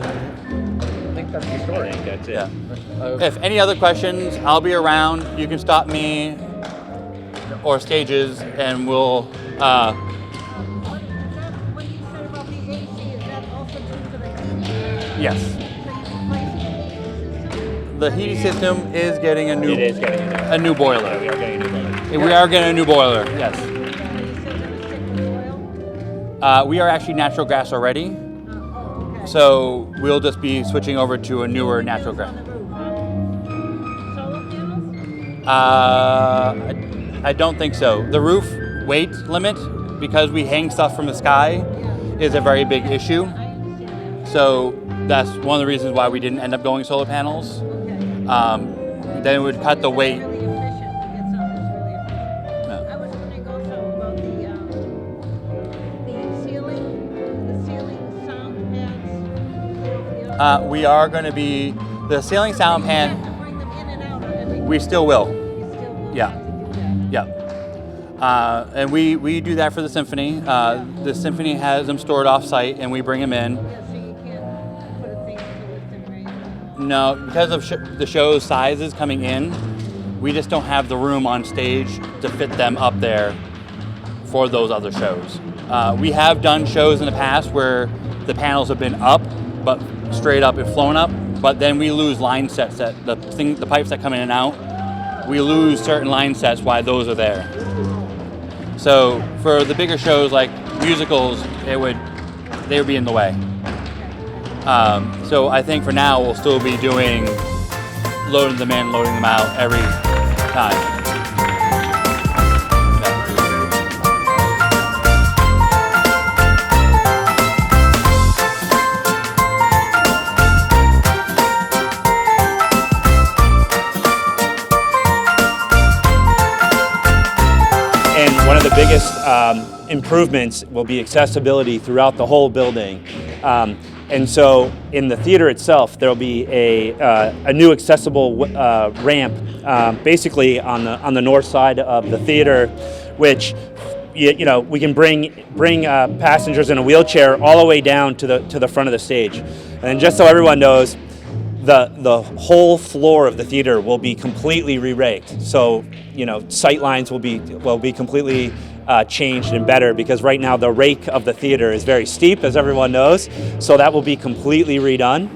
think that's the story. I think that's it. Yeah. If any other questions, I'll be around. You can stop me or stages, and we'll. What you said about the AC, is that also true for the heat? Yes. So you're replacing the AC system? The heating system is getting a new. It is getting a new boiler. Yeah, we are getting a new boiler. We are getting a new boiler. Yes. We are actually natural gas already. So we'll just be switching over to a newer natural gas. I don't think so. The roof weight limit, because we hang stuff from the sky, is a very big issue. So that's one of the reasons why we didn't end up going solar panels. Then it would cut the weight. We are going to be the ceiling sound pan. We still will. Yeah. And we do that for the symphony. The symphony has them stored off-site, and we bring them in. No, because of the show's sizes coming in, we just don't have the room on stage to fit them up there for those other shows. We have done shows in the past where the panels have been up, but straight up and flown up, but then we lose line sets, that the pipes that come in and out, we lose certain line sets while those are there. So for the bigger shows like musicals, they would be in the way. So I think for now we'll still be doing loading them in, loading them out every time. One of the biggest improvements will be accessibility throughout the whole building. And so in the theater itself, there'll be a new accessible ramp basically on the north side of the theater, which you know we can bring passengers in a wheelchair all the way down to the front of the stage. And just so everyone knows, the whole floor of the theater will be completely re-raked. So, you know, sight lines will be completely changed and better, because right now the rake of the theater is very steep, as everyone knows, so that will be completely redone.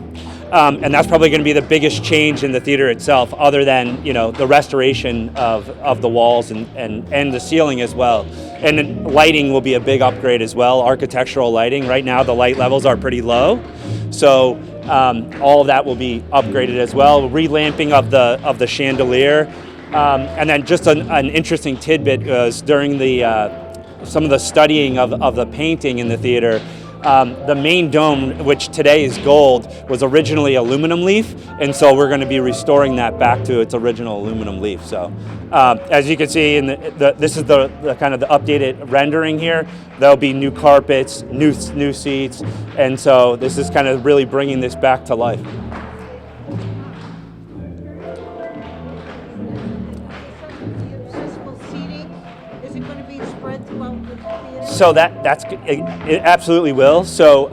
And that's probably going to be the biggest change in the theater itself, other than, you know, the restoration of the walls and the ceiling as well. And then lighting will be a big upgrade as well, architectural lighting. Right now the light levels are pretty low, so all of that will be upgraded as well. Relamping of the chandelier, and then just an interesting tidbit was during some of the studying of the painting in the theater. The main dome, which today is gold, was originally aluminum leaf, and so we're going to be restoring that back to its original aluminum leaf. So, as you can see, this is the kind of the updated rendering here. There'll be new carpets, new seats, and so this is kind of really bringing this back to life. So it absolutely will. So,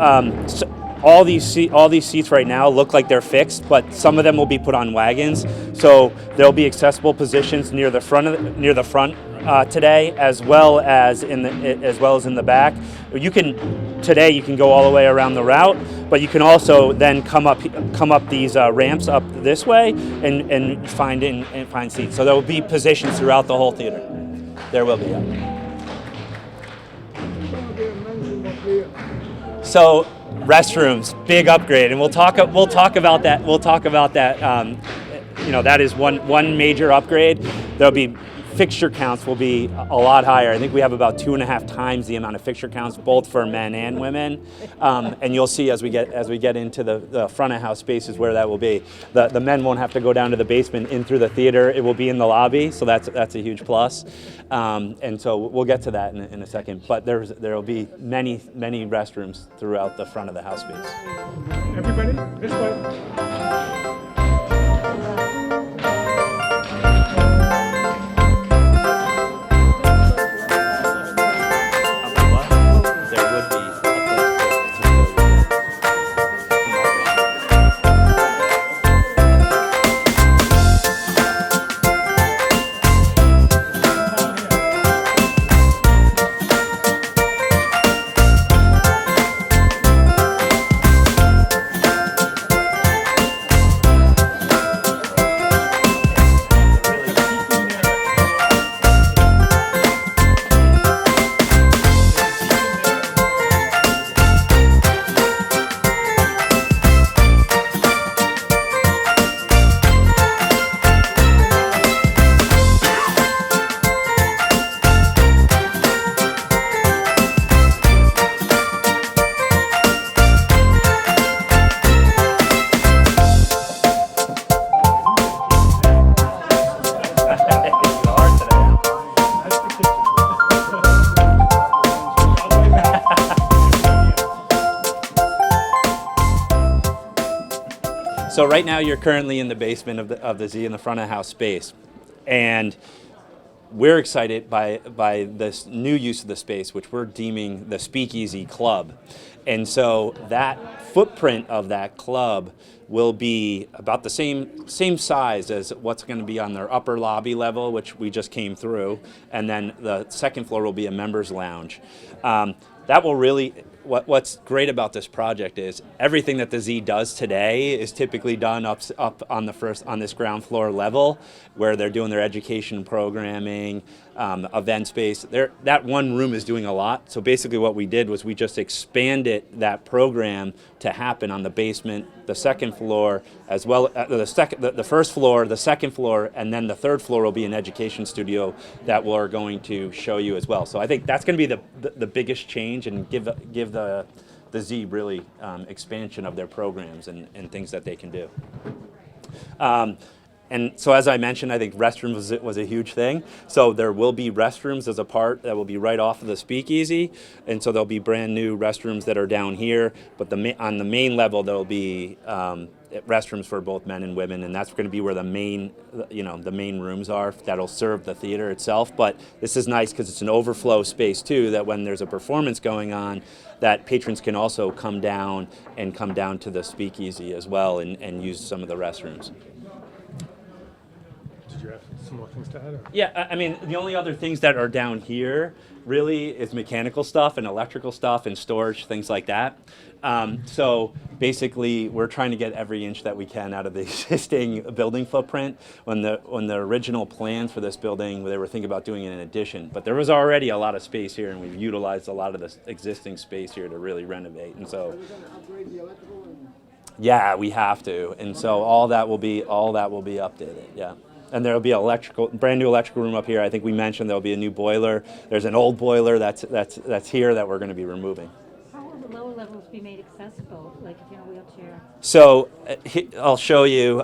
all these seats right now look like they're fixed, but some of them will be put on wagons. So there'll be accessible positions near the front today, as well as in the back. You can go all the way around the route, but you can also then come up these ramps up this way and find seats. So there will be positions throughout the whole theater. There will be. Yeah. So restrooms, big upgrade, and we'll talk about that. You know, that is one major upgrade. There'll be fixture counts will be a lot higher. I think we have about 2.5 times the amount of fixture counts, both for men and women. And you'll see as we get into the front of house spaces where that will be. The men won't have to go down to the basement in through the theater. It will be in the lobby, so that's a huge plus. And so we'll get to that in a second. But there will be many restrooms throughout the front of the house space. Everybody, this way. So right now you're currently in the basement of the Z in the front of house space, and we're excited by this new use of the space, which we're deeming the Speakeasy Club. And so that footprint of that club will be about the same size as what's going to be on their upper lobby level, which we just came through, and then the second floor will be a members lounge. That will really, what's great about this project is everything that the Z does today is typically done up on this ground floor level, where they're doing their education programming, event space. That one room is doing a lot. So basically what we did was we just expanded that program to happen on the basement, the second floor, as well the first floor, the second floor, and then the third floor will be an education studio that we're going to show you as well. So I think that's going to be the biggest change, and give the Z really expansion of their programs and things that they can do. And so as I mentioned, I think restrooms was a huge thing. So there will be restrooms as a part that will be right off of the Speakeasy. And so there'll be brand new restrooms that are down here. But on the main level, there'll be restrooms for both men and women. And that's going to be where the main rooms are that'll serve the theater itself. But this is nice because it's an overflow space too, that when there's a performance going on, that patrons can also come down to the Speakeasy as well and use some of the restrooms. some more things to add? Or? Yeah, I mean, the only other things that are down here really is mechanical stuff and electrical stuff and storage, things like that. So basically, we're trying to get every inch that we can out of the existing building footprint. When the original plans for this building, they were thinking about doing an addition, but there was already a lot of space here, and we've utilized a lot of this existing space here to really renovate. And so, Are we going to upgrade the electrical? yeah, we have to, and so all that will be updated. Yeah. And there'll be brand new electrical room up here. I think we mentioned there'll be a new boiler. There's an old boiler that's here that we're going to be removing. How will the lower levels be made accessible, like if you're in a wheelchair? So I'll show you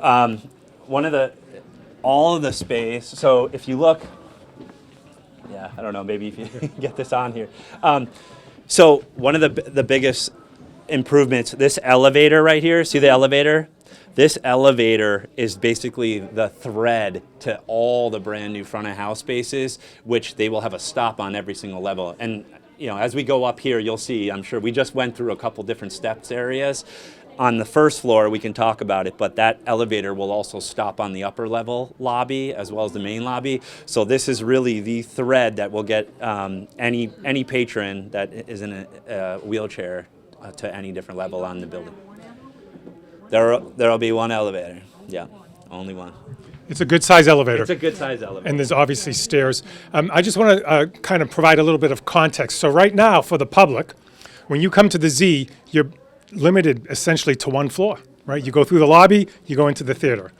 all of the space. So if you look, yeah, I don't know, maybe if you get this on here. So one of the biggest improvements, this elevator right here. See the elevator? This elevator is basically the thread to all the brand new front of house spaces, which they will have a stop on every single level. And as we go up here, you'll see, I'm sure we just went through a couple different steps areas. On the first floor, we can talk about it, but that elevator will also stop on the upper level lobby as well as the main lobby. So this is really the thread that will get any patron that is in a wheelchair to any different level on the building. There'll be one elevator. Yeah, only one. It's a good size elevator. It's a good size elevator. And there's obviously stairs. I just want to kind of provide a little bit of context. So right now, for the public, when you come to the Z, you're limited essentially to one floor, right? You go through the lobby, you go into the theater.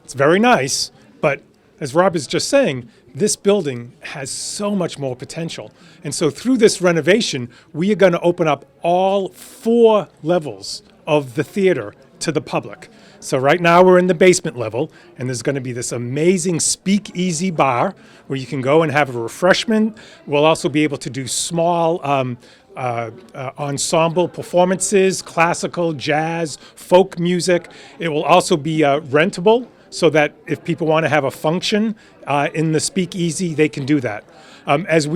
It's very nice, but as Rob is just saying, this building has so much more potential. And so through this renovation, we are going to open up all 4 levels of the theater to the public. So right now we're in the basement level, and there's going to be this amazing speakeasy bar where you can go and have a refreshment. We'll also be able to do small ensemble performances, classical, jazz, folk music. It will also be rentable, so that if people want to have a function in the speakeasy, they can do that. As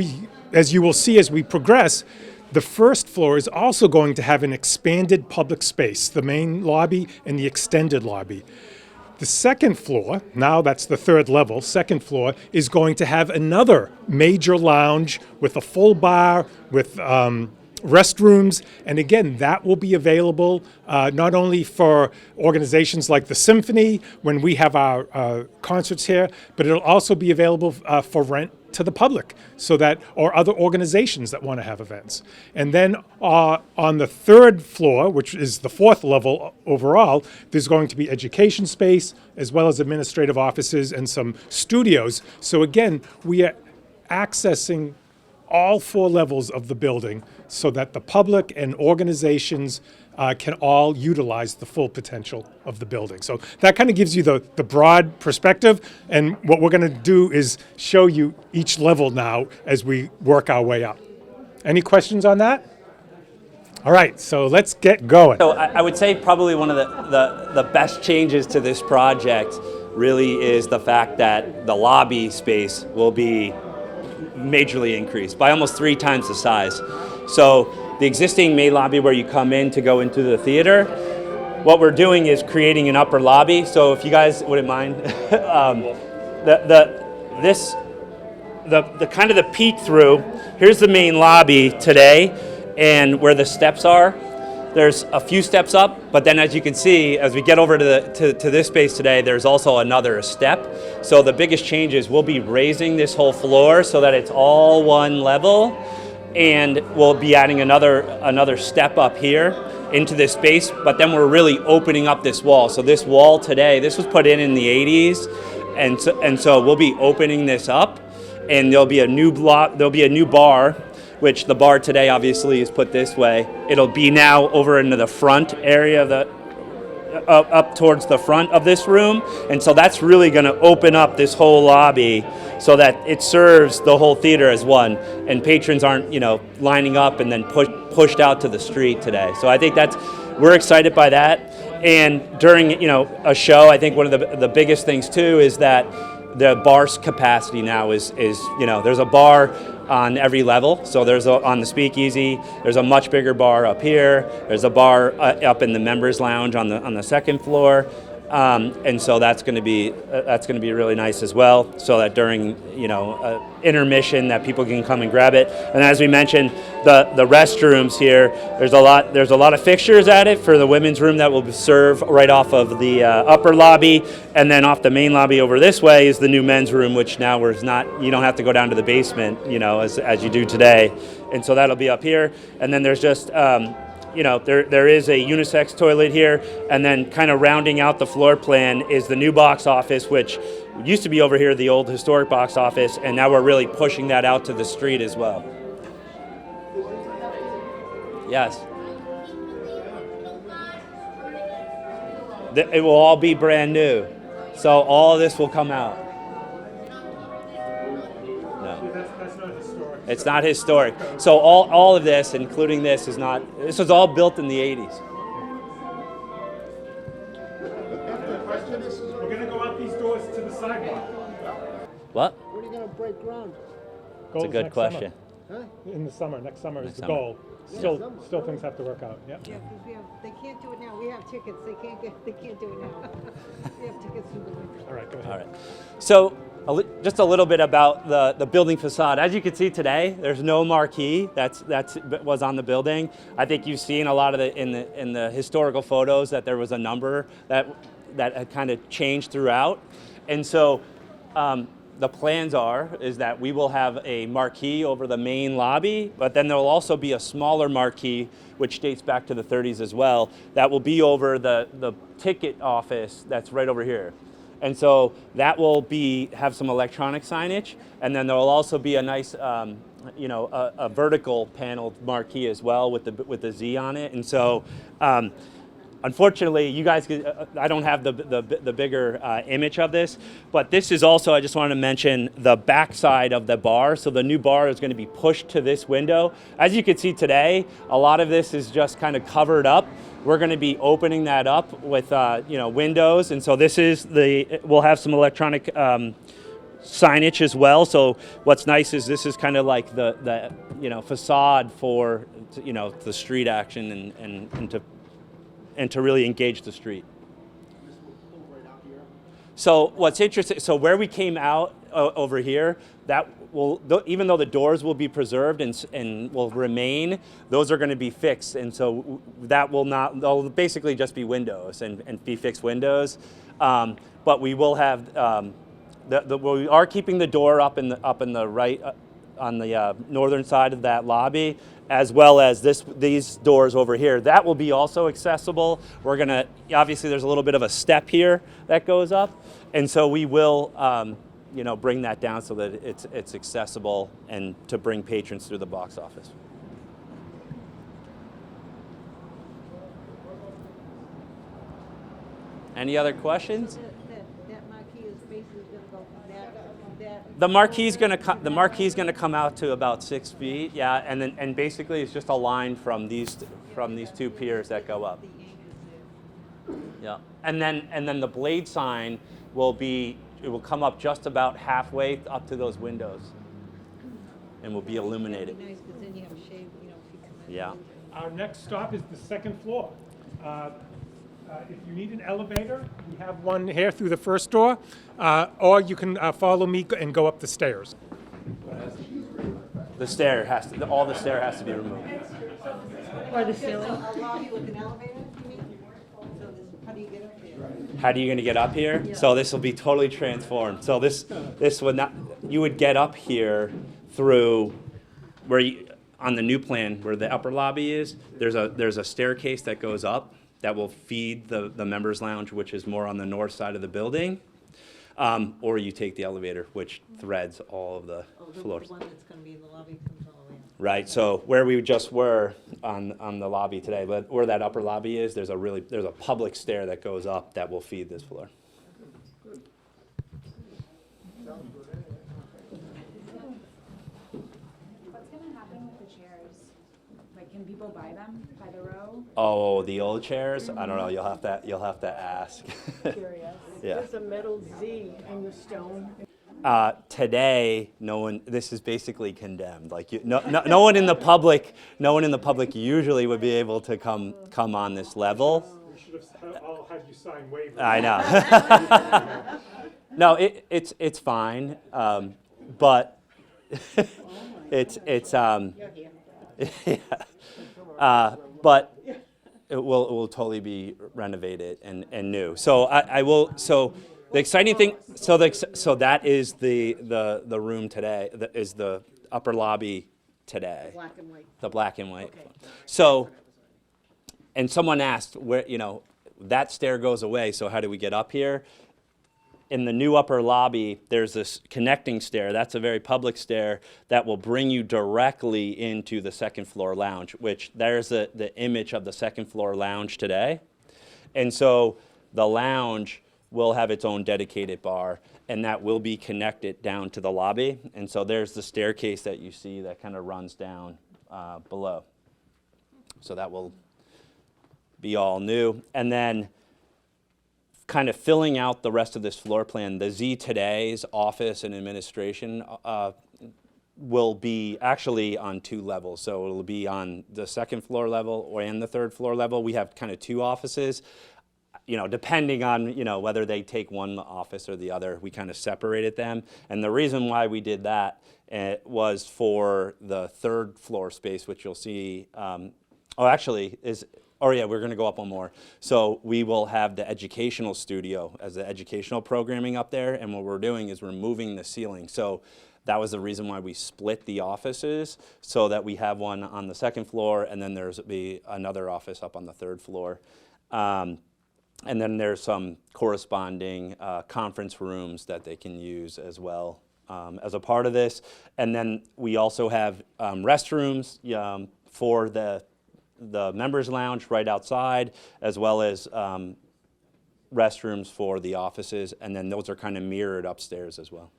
you will see as we progress, the first floor is also going to have an expanded public space, the main lobby and the extended lobby. The second floor, now that's the third level, second floor, is going to have another major lounge with a full bar, with restrooms, and again, that will be available not only for organizations like the Symphony when we have our concerts here, but it'll also be available for rent to the public, or other organizations that want to have events. And then on the third floor, which is the 4th level overall, there's going to be education space as well as administrative offices and some studios. So again, we are accessing all 4 levels of the building so that the public and organizations can all utilize the full potential of the building. So that kind of gives you the broad perspective, and what we're going to do is show you each level now as we work our way up. Any questions on that? All right, so let's get going. So I would say probably one of the best changes to this project really is the fact that the lobby space will be majorly increased by almost 3 times the size. So the existing main lobby where you come in to go into the theater, what we're doing is creating an upper lobby. So if you guys wouldn't mind, the kind of the peek through, here's the main lobby today, and where the steps are, there's a few steps up, but then as you can see, as we get over to this space today, there's also another step. So the biggest change is we'll be raising this whole floor so that it's all one level, and we'll be adding another step up here into this space, but then we're really opening up this wall. So this wall today, this was put in the 80s, and so we'll be opening this up, and there'll be a new bar, which the bar today obviously is put this way. It'll be now over into the front area of up towards the front of this room, and so that's really going to open up this whole lobby so that it serves the whole theater as one, and patrons aren't lining up and then pushed out to the street today. So I think we're excited by that. And during a show, I think one of the biggest things too is that the bar's capacity now is there's a bar on every level. So there's on the speakeasy, there's a much bigger bar up here. There's a bar up in the members lounge on the second floor. and so that's going to be really nice as well. So that during intermission, that people can come and grab it. And as we mentioned, the restrooms here, there's a lot of fixtures at it for the women's room that will serve right off of the upper lobby, and then off the main lobby over this way is the new men's room, which now you don't have to go down to the basement, as you do today, and so that'll be up here. And then there's just there is a unisex toilet here, and then kind of rounding out the floor plan is the new box office, which used to be over here, the old historic box office, and now we're really pushing that out to the street as well. Yes. It will all be brand new, so all of this will come out. It's not historic. So all of this, including this, this was all built in the 80s. We're going to go out these doors to the sidewalk. What? When are you going to break ground? It's a good question. Huh? In the summer. Next summer is the summer. goal. Still things have to work out. Yeah. Yeah, because they can't do it now. We have tickets. They can't do it now. We have tickets through the winter. All right, go ahead. All right. So just a little bit about the building facade. As you can see today, there's no marquee that was on the building. I think you've seen a lot of in the historical photos that there was a number that had kind of changed throughout, and so. The plans is that we will have a marquee over the main lobby, but then there will also be a smaller marquee, which dates back to the 30s as well, that will be over the ticket office that's right over here. And so that will have some electronic signage, and then there will also be a nice, a vertical paneled marquee as well with the Z on it. And so, unfortunately, you guys, I don't have the bigger image of this, but this is also, I just wanted to mention the back side of the bar. So the new bar is going to be pushed to this window. As you can see today, a lot of this is just kind of covered up. We're going to be opening that up with windows, and so we'll have some electronic signage as well. So what's nice is this is kind of like the facade for the street action and to really engage the street. So what's interesting, so where we came out over here, even though the doors will be preserved and will remain, those are going to be fixed, and so they'll basically just be windows and be fixed windows. But we will have, we are keeping the door up in the right, on the northern side of that lobby, as well as these doors over here. That will be also accessible. We're gonna, obviously there's a little bit of a step here that goes up, and so we will bring that down so that it's accessible and to bring patrons through the box office. Any other questions? That marquee is basically going to go from that. The marquee's going to come out to about 6 feet, yeah, and basically it's just a line from these two piers that go up. Yeah, and then the blade sign will come up just about halfway up to those windows, and will be illuminated. Nice, because then you have a shade, if you come in. Yeah. Our next stop is the second floor. If you need an elevator, we have one here through the first door, or you can follow me and go up the stairs. All the stair has to be removed. Or the ceiling. A lobby with an elevator, you mean? So how do you get up there? How are you going to get up here? Yeah. So this will be totally transformed. So this would not, you would get up here through on the new plan where the upper lobby is, there's a staircase that goes up that will feed the members lounge, which is more on the north side of the building. Or you take the elevator, which threads all of the floors. The one that's going to be in the lobby comes all the way up. Right, so where we just were on the lobby today, but where that upper lobby is, there's a public stair that goes up that will feed this floor. What's going to happen with the chairs? Like, can people buy them by the row? Oh, the old chairs? I don't know. You'll have to ask. Curious. Yeah. There's a metal Z in the stone. Today, no one. This is basically condemned. Like no one in the public usually would be able to come on this level. should have all had you sign waivers. I know. No, it's fine, but it's but it will totally be renovated and new. So I will. So the exciting thing. So that is the room today. That is the upper lobby today. The black and white. The black and white. Okay. So, and someone asked where that stair goes away. So how do we get up here? In the new upper lobby, there's this connecting stair. That's a very public stair that will bring you directly into the second floor lounge, which there's the image of the second floor lounge today. And so the lounge will have its own dedicated bar, and that will be connected down to the lobby. And so there's the staircase that you see that kind of runs down below. So that will be all new. And then kind of filling out the rest of this floor plan, the Z Today's office and administration will be actually on 2 levels. So it'll be on the second floor level and the third floor level. We have kind of 2 offices. Depending on, whether they take one office or the other, we kind of separated them. And the reason why we did that was for the third floor space, which you'll see, we're going to go up one more. So we will have the educational studio as the educational programming up there, and what we're doing is we're moving the ceiling. So that was the reason why we split the offices, so that we have one on the second floor, and then there's be another office up on the third floor. And then there's some corresponding conference rooms that they can use as well as a part of this. And then we also have restrooms for the members lounge right outside, as well as restrooms for the offices, and then those are kind of mirrored upstairs as well.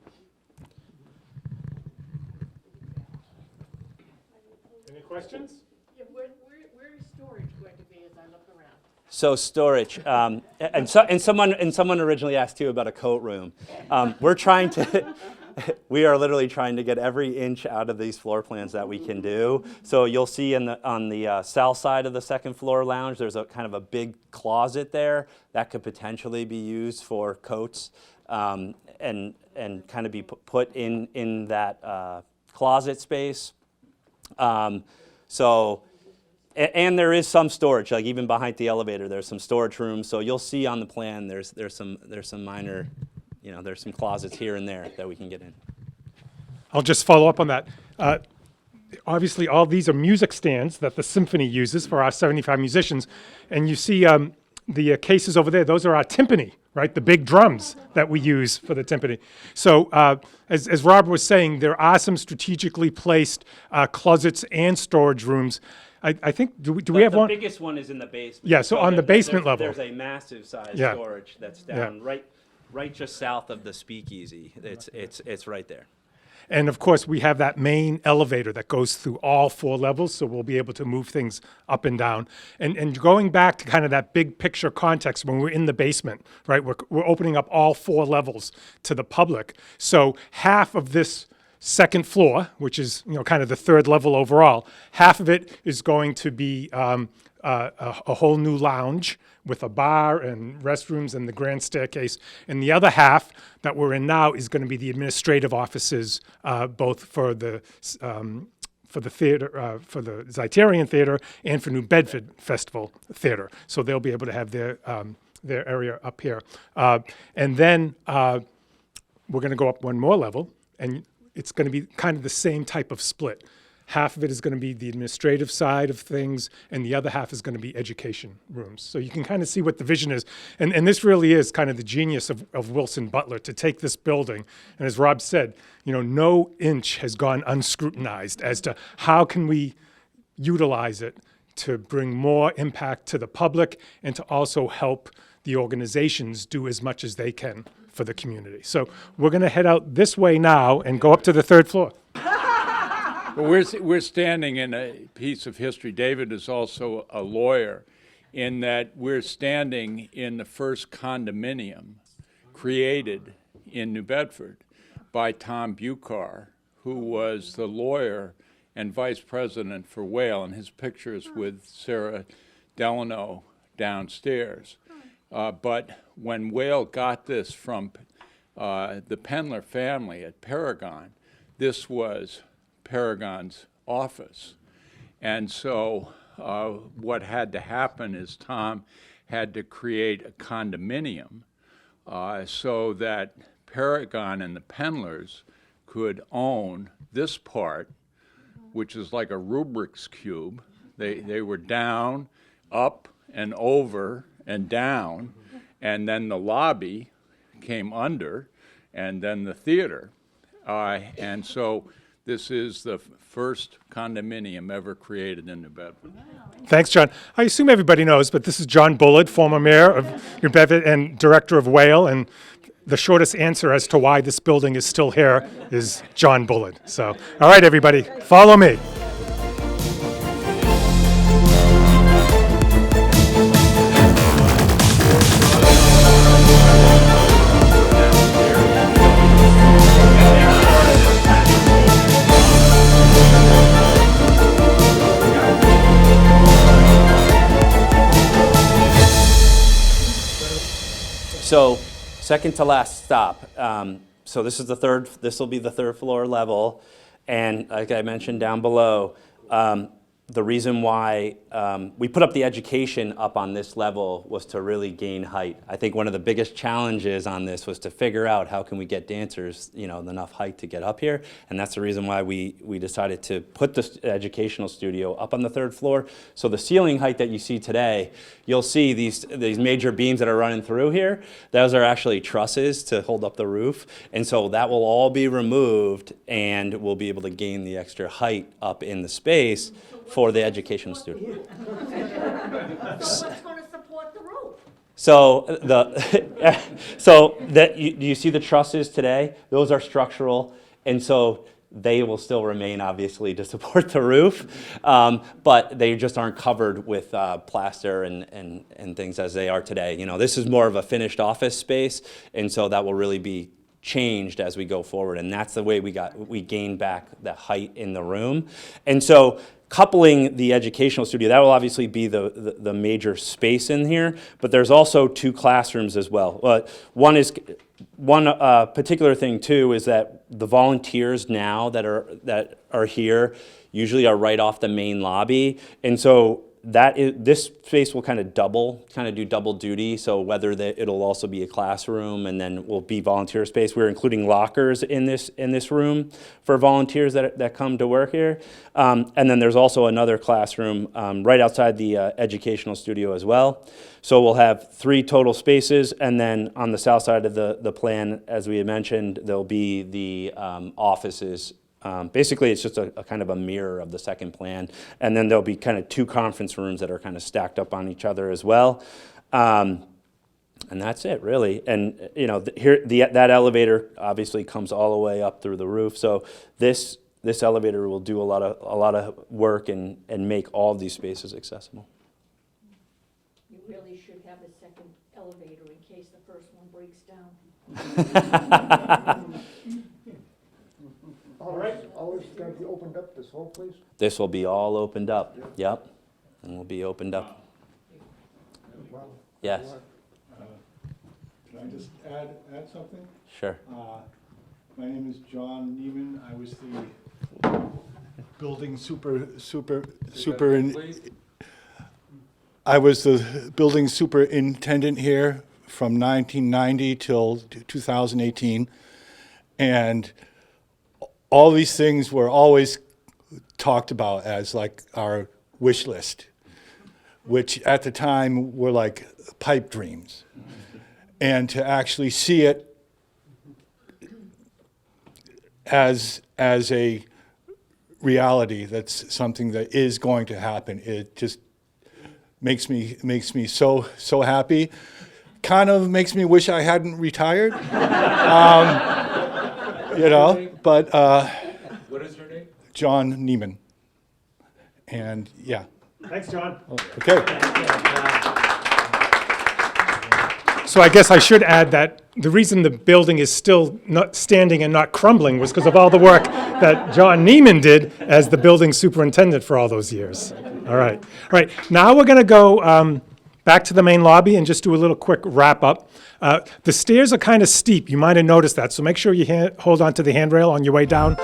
Any questions? Yeah, where is storage going to be as I look around? So storage, and someone originally asked too about a coat room. We are literally trying to get every inch out of these floor plans that we can do. So you'll see on the south side of the second floor lounge, there's a kind of a big closet there that could potentially be used for coats, and kind of be put in that closet space. And there is some storage, like even behind the elevator, there's some storage rooms. So you'll see on the plan, there's some minor, there's some closets here and there that we can get in. I'll just follow up on that. Obviously, all these are music stands that the symphony uses for our 75 musicians. And you see the cases over there, those are our timpani, right? The big drums that we use for the timpani. So as Rob was saying, there are some strategically placed closets and storage rooms. I think, do we have one? The biggest one is in the basement. Yeah, so on the basement level. There's a massive size storage that's down right just south of the speakeasy. It's right there. And of course, we have that main elevator that goes through all 4 levels, so we'll be able to move things up and down. And going back to kind of that big picture context, when we're in the basement, right, we're opening up all 4 levels to the public. So half of this second floor, which is kind of the 3rd level overall, half of it is going to be a whole new lounge with a bar and restrooms and the grand staircase. And the other half that we're in now is going to be the administrative offices, both for the theater, for the Zeiterion Theater, and for New Bedford Festival Theater. So they'll be able to have their area up here. And then we're going to go up one more level, and it's going to be kind of the same type of split. Half of it is going to be the administrative side of things, and the other half is going to be education rooms. So you can kind of see what the vision is. And this really is kind of the genius of Wilson Butler, to take this building, and as Rob said, no inch has gone unscrutinized as to how can we utilize it to bring more impact to the public and to also help the organizations do as much as they can for the community. So we're going to head out this way now and go up to the 3rd floor. Well, we're standing in a piece of history. David is also a lawyer, in that we're standing in the first condominium created in New Bedford by Tom Bucar, who was the lawyer and vice president for Whale, and his picture is with Sarah Delano downstairs. But when Whale got this from the Pendler family at Paragon, this was Paragon's office. And so what had to happen is Tom had to create a condominium so that Paragon and the Pendlers could own this part, which is like a Rubik's Cube. They were down, up, and over, and down, and then the lobby came under, and then the theater. And so this is the first condominium ever created in New Bedford. Thanks, John. I assume everybody knows, but this is John Bullard, former mayor of New Bedford and director of Whale, and the shortest answer as to why this building is still here is John Bullard. So, all right, everybody, follow me. So, second to last stop. So this is the third. This will be the third floor level, and like I mentioned down below, the reason why we put up the education up on this level was to really gain height. I think one of the biggest challenges on this was to figure out how can we get dancers, enough height to get up here, and that's the reason why we decided to put this educational studio up on the third floor. So the ceiling height that you see today, you'll see these major beams that are running through here. Those are actually trusses to hold up the roof, and so that will all be removed, and we'll be able to gain the extra height up in the space for the educational studio. So what's going to support the roof? So you see the trusses today? Those are structural, and so they will still remain obviously to support the roof, but they just aren't covered with plaster and things as they are today. This is more of a finished office space, and so that will really be changed as we go forward, and that's the way we gain back the height in the room. And so coupling the educational studio, that will obviously be the major space in here, but there's also 2 classrooms as well. One particular thing too is that the volunteers now that are here usually are right off the main lobby, and so this space will kind of do double duty. So whether it'll also be a classroom and then will be volunteer space. We're including lockers in this room for volunteers that come to work here. And then there's also another classroom right outside the educational studio as well. So we'll have 3 total spaces, and then on the south side of the plan, as we had mentioned, there'll be the offices. Basically, it's just a kind of a mirror of the second plan, and then there'll be kind of 2 conference rooms that are kind of stacked up on each other as well, and that's it really. And that elevator obviously comes all the way up through the roof. So this elevator will do a lot of work and make all of these spaces accessible. You really should have a second elevator in case the first one breaks down. All right, always going to be opened up, this whole place? This will be all opened up, yep, and will be opened up. Wow. Yes. Can I just add something? Sure. My name is Jon Neiman. I was the building I was the building superintendent here from 1990 till 2018, and all these things were always talked about as like our wish list, which at the time were like pipe dreams. And to actually see it as a reality, that's something that is going to happen. It just makes me so happy. Kind of makes me wish I hadn't retired. But what is your name? Jon Neiman. And yeah. Thanks, John. Okay. So I guess I should add that the reason the building is still not standing and not crumbling was because of all the work that Jon Neiman did as the building superintendent for all those years. All right. Now we're going to go back to the main lobby and just do a little quick wrap up. The stairs are kind of steep. You might have noticed that, so make sure you hold on to the handrail on your way down.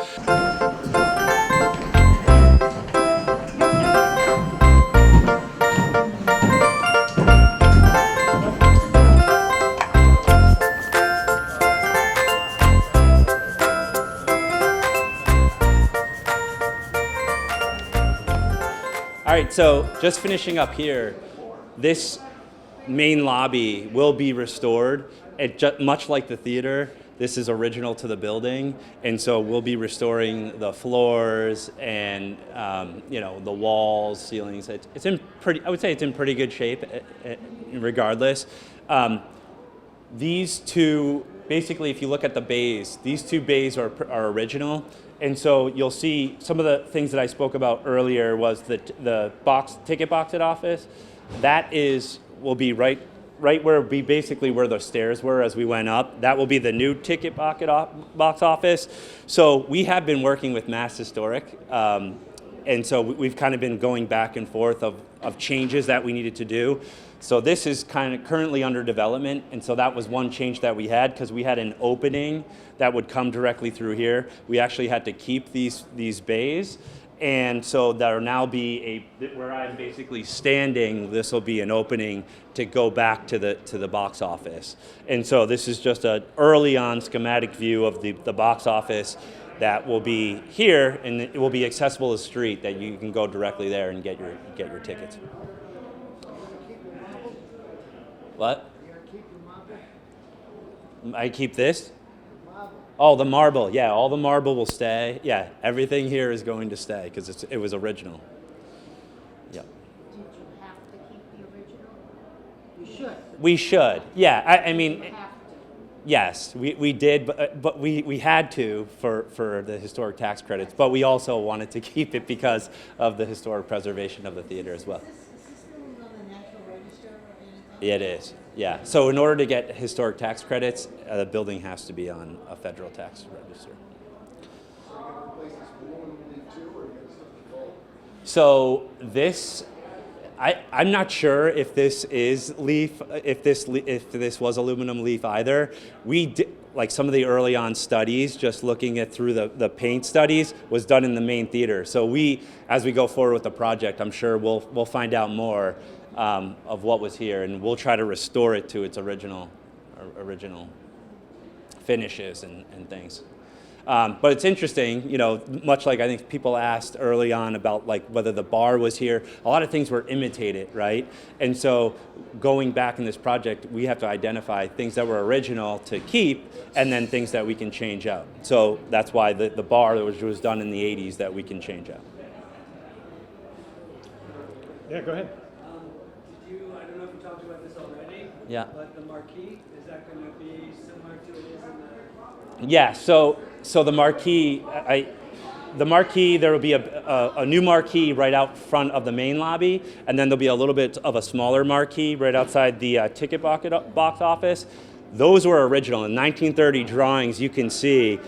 All right, so just finishing up here, this main lobby will be restored. Much like the theater, this is original to the building, and so we'll be restoring the floors and the walls, ceilings. It's in pretty. I would say it's in pretty good shape, regardless. These two, basically, if you look at the bays, these two bays are original. And so you'll see some of the things that I spoke about earlier was the ticket box at office. That will be right where where the stairs were as we went up. That will be the new ticket box office. So we have been working with Mass Historic, and so we've kind of been going back and forth of changes that we needed to do. So this is kind of currently under development, and so that was one change that we had because we had an opening that would come directly through here. We actually had to keep these bays, and so there'll now be where I'm basically standing. This will be an opening to go back to the box office, and so this is just an early on schematic view of the box office that will be here, and it will be accessible as street that you can go directly there and get your tickets. What? I keep this? Oh, the marble. Yeah, all the marble will stay. Yeah, everything here is going to stay because it was original. Yeah. Did you have to keep the original? You should. We should. Yeah, I mean, yes, we did, but we had to for the historic tax credits, but we also wanted to keep it because of the historic preservation of the theater as well. Is this still on the National Register or anything? It is, yeah. So in order to get historic tax credits, the building has to be on a federal tax register. So this, I'm not sure if this is leaf, if this was aluminum leaf either. We did, like some of the early on studies, just looking at through the paint studies, was done in the main theater. So as we go forward with the project, I'm sure we'll find out more of what was here, and we'll try to restore it to its original finishes and things. But it's interesting, much like I think people asked early on about like whether the bar was here, a lot of things were imitated, right? And so going back in this project, we have to identify things that were original to keep and then things that we can change out. So that's why the bar that was done in the 80s that we can change out. Yeah, go ahead. I don't know if you talked about this already. Yeah. But the marquee, is that going to be similar to it is in the... Yeah, so the marquee, there will be a new marquee right out front of the main lobby, and then there'll be a little bit of a smaller marquee right outside the ticket box office. Those were original. In 1930 drawings, you can see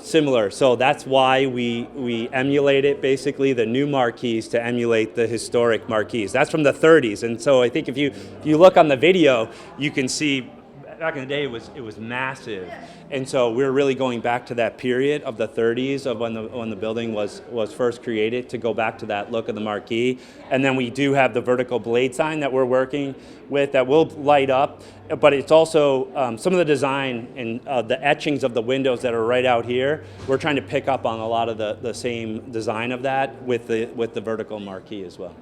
similar. So that's why we emulated basically the new marquees to emulate the historic marquees. That's from the 30s, and so I think if you look on the video, you can see back in the day it was massive, and so we're really going back to that period of the 30s of when the building was first created to go back to that look of the marquee. And then we do have the vertical blade sign that we're working with that will light up, but it's also some of the design and the etchings of the windows that are right out here. We're trying to pick up on a lot of the same design of that with the vertical marquee as well.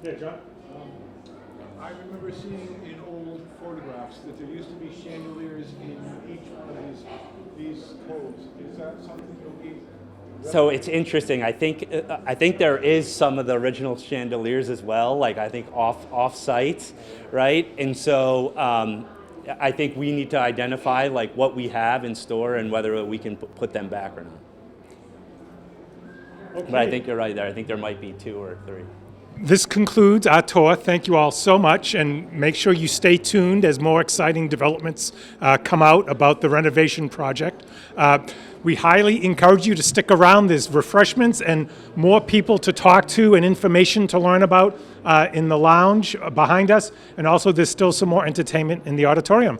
Yeah, John? I remember seeing in old photographs that there used to be chandeliers in each one of these coves. Is that something you'll be... So it's interesting. I think there is some of the original chandeliers as well, like I think off site, right? And so I think we need to identify like what we have in store and whether we can put them back or not. Okay. But I think you're right there. I think there might be 2 or 3. This concludes our tour. Thank you all so much, and make sure you stay tuned as more exciting developments come out about the renovation project. We highly encourage you to stick around. There's refreshments and more people to talk to and information to learn about in the lounge behind us, and also there's still some more entertainment in the auditorium.